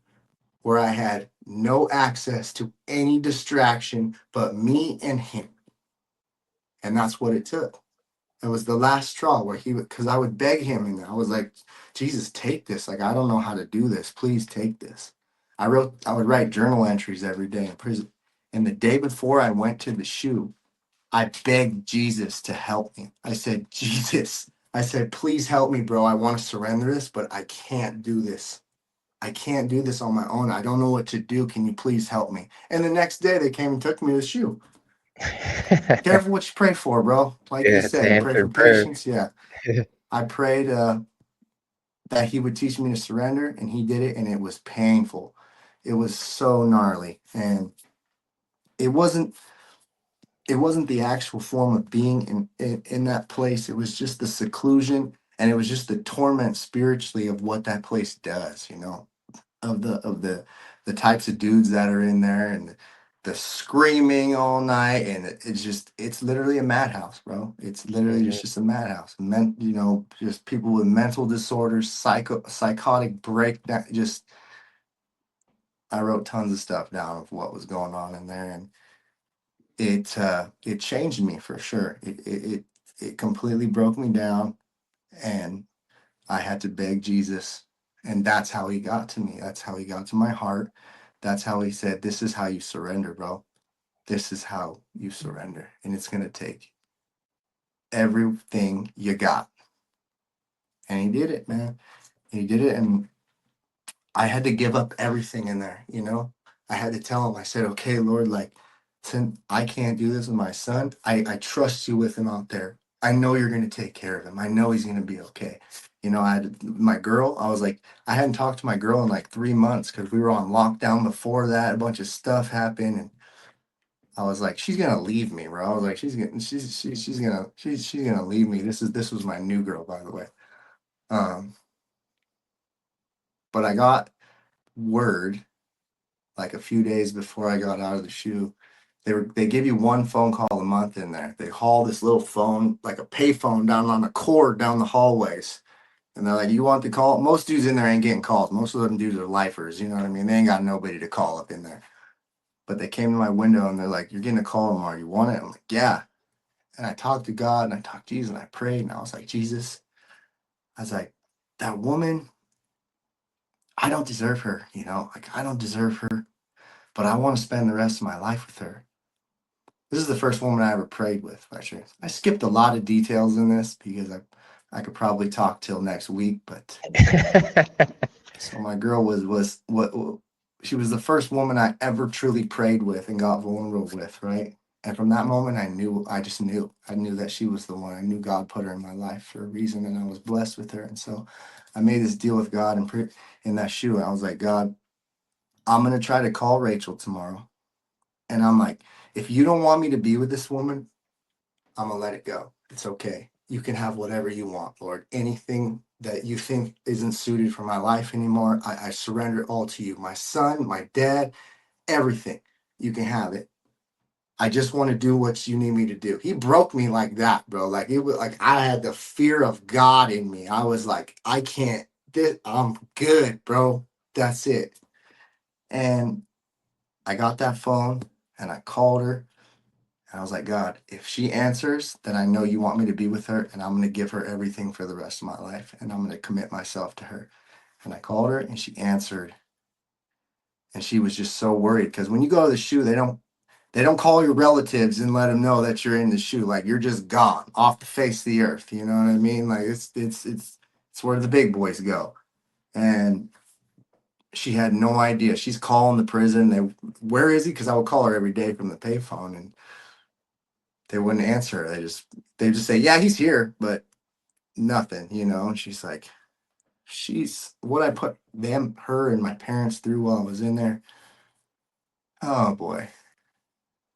where I had no access to any distraction but me and him. And that's what it took. It was the last straw where he would, because I would beg him, and I was like, Jesus, take this. Like, I don't know how to do this. Please take this. I would write journal entries every day in prison. And the day before I went to the shoe, I begged Jesus to help me. I said, Jesus, I said, please help me, bro. I want to surrender this, but I can't do this. I can't do this on my own. I don't know what to do. Can you please help me? And the next day they came and took me to the shoe. Careful what you pray for, bro. Like you Yeah, it's an said, pray for answered prayer. patience. Yeah. I prayed that he would teach me to surrender, and he did it, and it was painful. It was so gnarly. And it wasn't it wasn't the actual form of being in that place. It was just the seclusion, and it was just the torment spiritually of what that place does, of the types of dudes that are in there, and the screaming all night, and it's literally a madhouse, bro. It's literally Mhm. just a madhouse. Just people with mental disorders, psychotic breakdown. Just I wrote tons of stuff down of what was going on in there, and it changed me for sure. It completely broke me down, and I had to beg Jesus, and that's how he got to me. That's how he got to my heart. That's how he said, "This is how you surrender, bro. This is how you surrender, and it's gonna take everything you got." And he did it, man. He did it, and I had to give up everything in there, I had to tell him, I said, okay, Lord, like, since I can't do this with my son, I trust you with him out there. I know you're going to take care of him. I know he's going to be okay. I had my girl, I was like, I hadn't talked to my girl in like 3 months because we were on lockdown before that. A bunch of stuff happened. And I was like, she's going to leave me, bro. I was like, she's going to leave me. This was my new girl, by the way. Um, but I got word like a few days before I got out of the shoe. They give you one phone call a month in there. They haul this little phone, like a pay phone, down on a cord down the hallways. And they're like, you want the call? Most dudes in there ain't getting calls. Most of them dudes are lifers, you know what I mean? They ain't got nobody to call up in there. But they came to my window and they're like, you're getting a call tomorrow. You want it? I'm like, yeah. And I talked to God and I talked to Jesus and I prayed and I was like, Jesus, I was like, that woman, I don't deserve her, like I don't deserve her, but I want to spend the rest of my life with her. This is the first woman I ever prayed with, actually. I skipped a lot of details in this because I could probably talk till next week, but so my girl was what she was the first woman I ever truly prayed with and got vulnerable with, right? And from that moment, I knew that she was the one. I knew God put her in my life for a reason, and I was blessed with her. And so I made this deal with God and in that shoe. And I was like, God, I'm gonna try to call Rachel tomorrow. And I'm like, if you don't want me to be with this woman, I'm gonna let it go. It's okay. You can have whatever you want, Lord. Anything that you think isn't suited for my life anymore, I surrender it all to you. My son, my dad, everything. You can have it. I just want to do what you need me to do. He broke me like that, bro. Like it was like I had the fear of God in me. I was like, I can't. I'm good, bro. That's it. And I got that phone and I called her. And I was like, God, if she answers, then I know you want me to be with her, and I'm going to give her everything for the rest of my life, and I'm going to commit myself to her. And I called her, and she answered, and she was just so worried because when you go to the shoe, they don't call your relatives and let them know that you're in the shoe. Like you're just gone off the face of the earth. You know what I mean? Like it's where the big boys go. And she had no idea. She's calling the prison. Where is he? Because I would call her every day from the payphone, and they wouldn't answer. They just say, yeah, he's here, but nothing, And she's like, she's what I put her and my parents through while I was in there. Oh boy,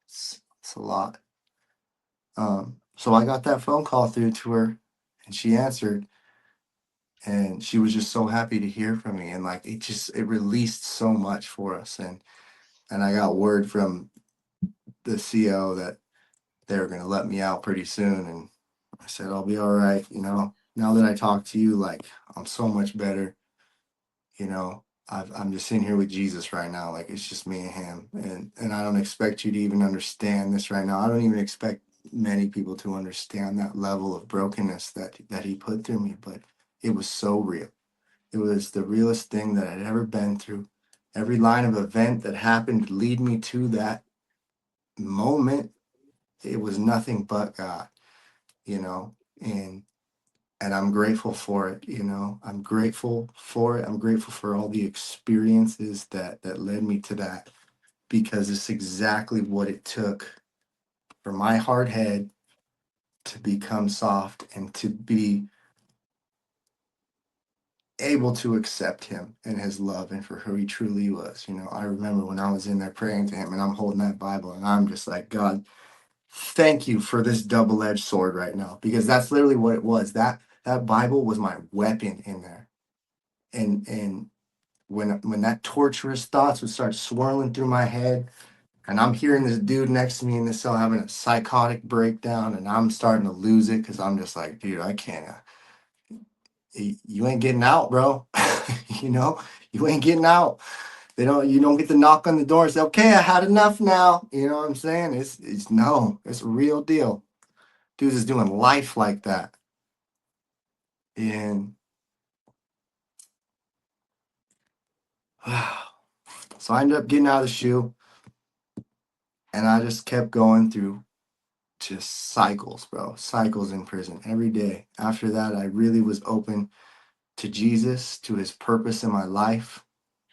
it's a lot. So I got that phone call through to her, and she answered, and she was just so happy to hear from me, and like it released so much for us, and I got word from the CO that they were gonna let me out pretty soon, and I said I'll be all right, Now that I talk to you, like I'm so much better, I'm just sitting here with Jesus right now, like it's just me and him, and I don't expect you to even understand this right now. I don't even expect many people to understand that level of brokenness that he put through me, but it was so real. It was the realest thing that I'd ever been through. Every line of event that happened to lead me to that moment, it was nothing but God, you know, and I'm grateful for it, you know. I'm grateful for it. I'm grateful for all the experiences that led me to that, because it's exactly what it took for my hard head to become soft and to be able to accept him and his love and for who he truly was. You know, I remember when I was in there praying to him and I'm holding that Bible and I'm just like, God, thank you for this double-edged sword right now, because that's literally what it was. That Bible was my weapon in there. And when that torturous thoughts would start swirling through my head, and I'm hearing this dude next to me in the cell having a psychotic breakdown, and I'm starting to lose it because I'm just like, dude, I can't. You ain't getting out, bro. You know, you ain't getting out. You don't get to knock on the door and say, okay, I had enough now. You know what I'm saying? It's no, it's a real deal. Dudes is doing life like that. And so I ended up getting out of the shoe, and I just kept going through just cycles, bro. Cycles in prison every day. After that, I really was open to Jesus, to his purpose in my life.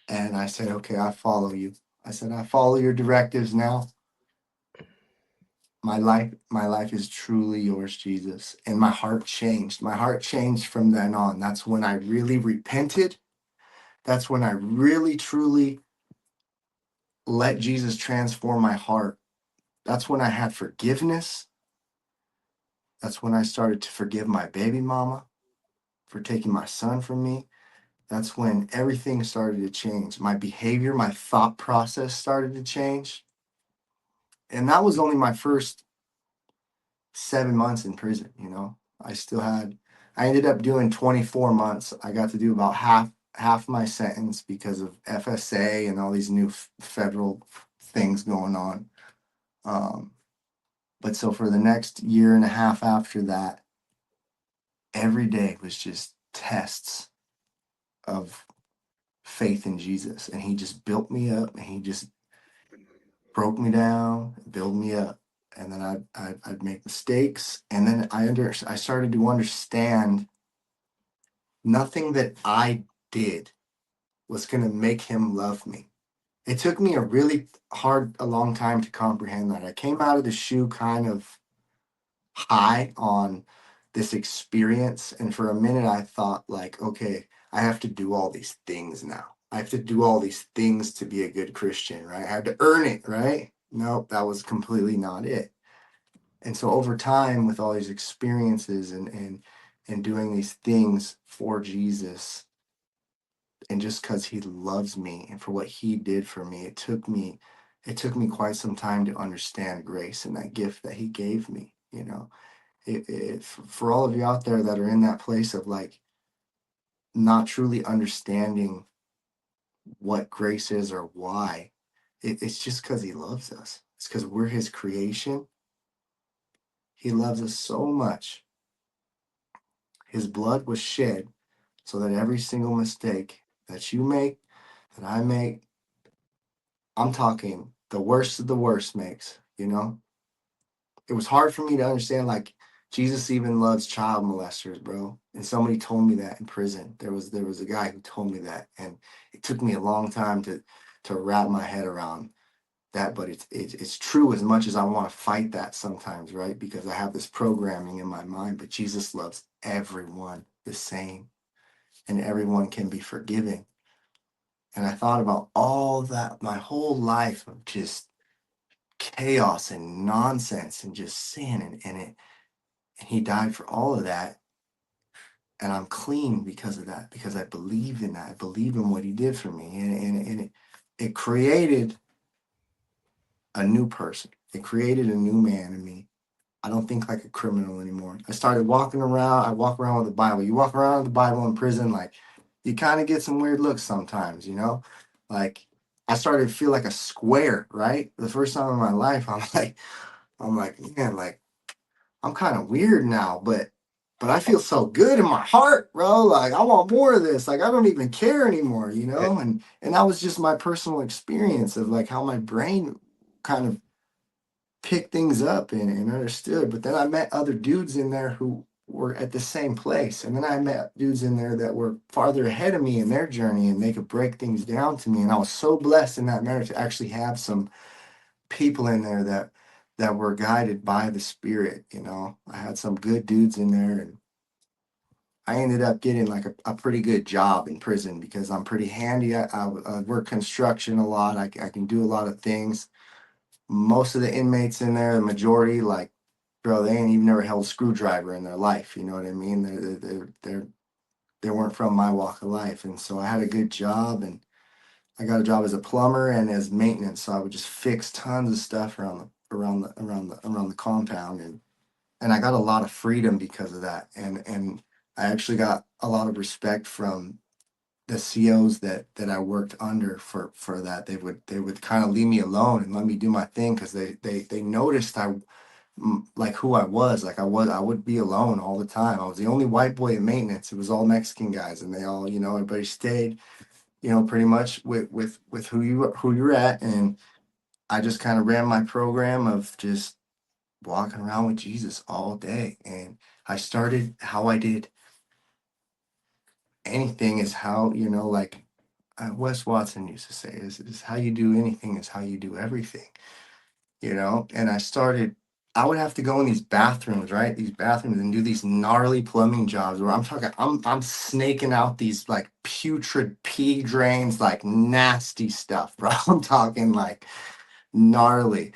And I said, okay, I follow you. I said, I follow your directives now. My life is truly yours, Jesus. And my heart changed. My heart changed from then on. That's when I really repented. That's when I really truly let Jesus transform my heart. That's when I had forgiveness. That's when I started to forgive my baby mama for taking my son from me. That's when everything started to change. My behavior, my thought process started to change. And that was only my first 7 months in prison, you know. I ended up doing 24 months. I got to do about half my sentence because of FSA and all these new federal things going on. But so for the next year and a half after that, every day was just tests of faith in Jesus. And he just built me up, and he just broke me down, build me up. And then I'd make mistakes. And then I started to understand nothing that I did was going to make him love me. It took me a long time to comprehend that. I came out of the shoe kind of high on this experience. And for a minute, I thought, like, okay, I have to do all these things now. I have to do all these things to be a good Christian, right? I had to earn it, right? Nope, that was completely not it. And so over time, with all these experiences and doing these things for Jesus, and just because he loves me and for what he did for me, it took me quite some time to understand grace and that gift that he gave me. You know, for all of you out there that are in that place of like not truly understanding what grace is or why, it's just because he loves us. It's because we're his creation. He loves us so much. His blood was shed so that every single mistake that you make, that I make, I'm talking the worst of the worst makes, you know? It was hard for me to understand, like, Jesus even loves child molesters, bro. And somebody told me that in prison. There was a guy who told me that, and it took me a long time to wrap my head around that. But it's true, as much as I want to fight that sometimes, right? Because I have this programming in my mind. But Jesus loves everyone the same, and everyone can be forgiven. And I thought about all that, my whole life of just chaos and nonsense and just sin, and he died for all of that. And I'm clean because of that, because I believed in that. I believe in what he did for me. And it created a new person. It created a new man in me. I don't think like a criminal anymore. I started walking around. I walk around with the Bible. You walk around with the Bible in prison, like, you kind of get some weird looks sometimes, you know? Like, I started to feel like a square, right? The first time in my life, I'm like, man, like, I'm kind of weird now, but I feel so good in my heart, bro. Like I want more of this. Like I don't even care anymore, you Yeah. know? And that was just my personal experience of like how my brain kind of picked things up and understood. But then I met other dudes in there who were at the same place. And then I met dudes in there that were farther ahead of me in their journey and they could break things down to me. And I was so blessed in that marriage to actually have some people in there that were guided by the spirit. You know, I had some good dudes in there, and I ended up getting like a pretty good job in prison because I'm pretty handy. I work construction a lot. I can do a lot of things. Most of the inmates in there, the majority, like, bro, they ain't even never held a screwdriver in their life. You know what I mean? They weren't from my walk of life, and so I had a good job, and I got a job as a plumber and as maintenance. So I would just fix tons of stuff around the compound, and I got a lot of freedom because of that. And I actually got a lot of respect from the COs that I worked under for that. They would kind of leave me alone and let me do my thing because they noticed like who I was. Like I would be alone all the time. I was the only white boy in maintenance. It was all Mexican guys, and they all, everybody stayed, pretty much with who you're at. And I just kind of ran my program of just walking around with Jesus all day. And I started how I did anything is how, like Wes Watson used to say, is how you do anything is how you do everything. And I would have to go in these bathrooms, right? These bathrooms and do these gnarly plumbing jobs where I'm snaking out these like putrid pea drains, like nasty stuff, bro. I'm talking like gnarly.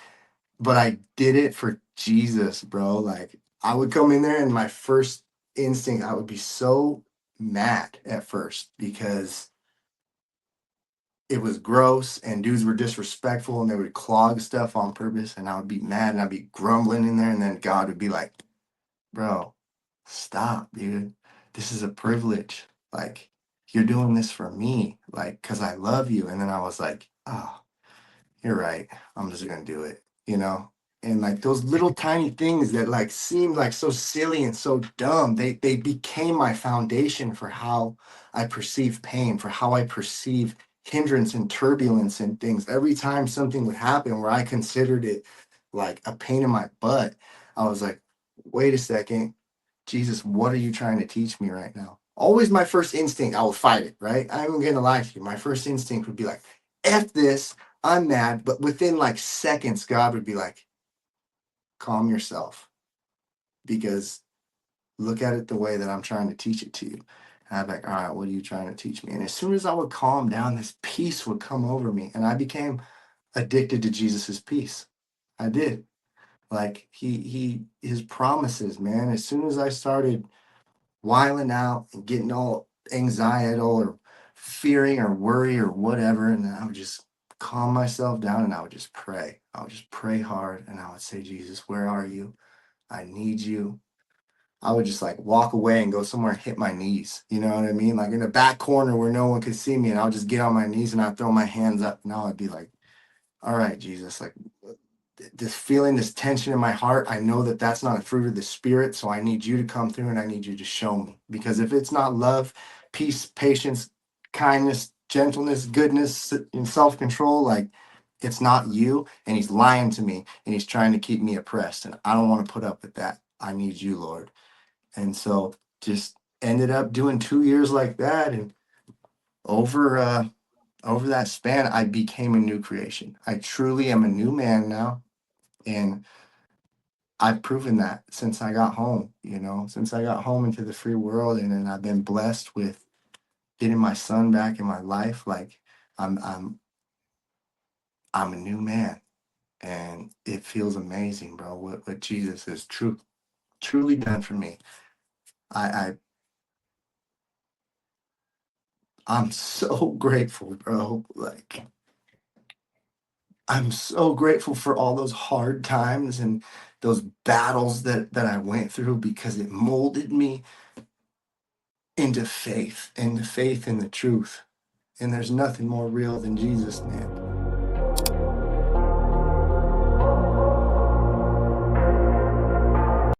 But I did it for Jesus, bro. Like I would come in there and my first instinct, I would be so mad at first because it was gross and dudes were disrespectful and they would clog stuff on purpose and I would be mad and I'd be grumbling in there and then God would be like, bro, stop, dude. This is a privilege. Like you're doing this for me, like, cause I love you. And then I was like, oh, you're right. I'm just gonna do it, you know? And like those little tiny things that like seemed like so silly and so dumb, they became my foundation for how I perceive pain, for how I perceive hindrance and turbulence and things. Every time something would happen where I considered it like a pain in my butt, I was like, wait a second, Jesus, what are you trying to teach me right now? Always my first instinct, I would fight it, right? I'm gonna lie to you. My first instinct would be like, F this, I'm mad. But within like seconds, God would be like, calm yourself because look at it the way that I'm trying to teach it to you. And I'd be like, all right, what are you trying to teach me? And as soon as I would calm down, this peace would come over me. And I became addicted to Jesus's peace. I did. Like his promises, man. As soon as I started wiling out and getting all anxietal or fearing or worry or whatever. And then I would just calm myself down and I would just pray. I would just pray hard and I would say, Jesus, where are you? I need you. I would just like walk away and go somewhere and hit my knees. You know what I mean? Like in the back corner where no one could see me. And I'll just get on my knees and I'd throw my hands up. And I'd be like, all right, Jesus, like this feeling, this tension in my heart, I know that that's not a fruit of the spirit. So I need you to come through and I need you to show me. Because if it's not love, peace, patience, kindness, gentleness, goodness, and self control, like it's not you. And he's lying to me and he's trying to keep me oppressed. And I don't want to put up with that. I need you, Lord. And so just ended up doing 2 years like that. And over, over that span, I became a new creation. I truly am a new man now. And I've proven that since I got home, since I got home into the free world, and then I've been blessed with getting my son back in my life. Like I'm I'm I'm a new man and it feels amazing, bro. What Jesus has truly done for me. I I'm so grateful, bro. Like I'm so grateful for all those hard times and those battles that I went through because it molded me into faith in the truth. And there's nothing more real than Jesus, man.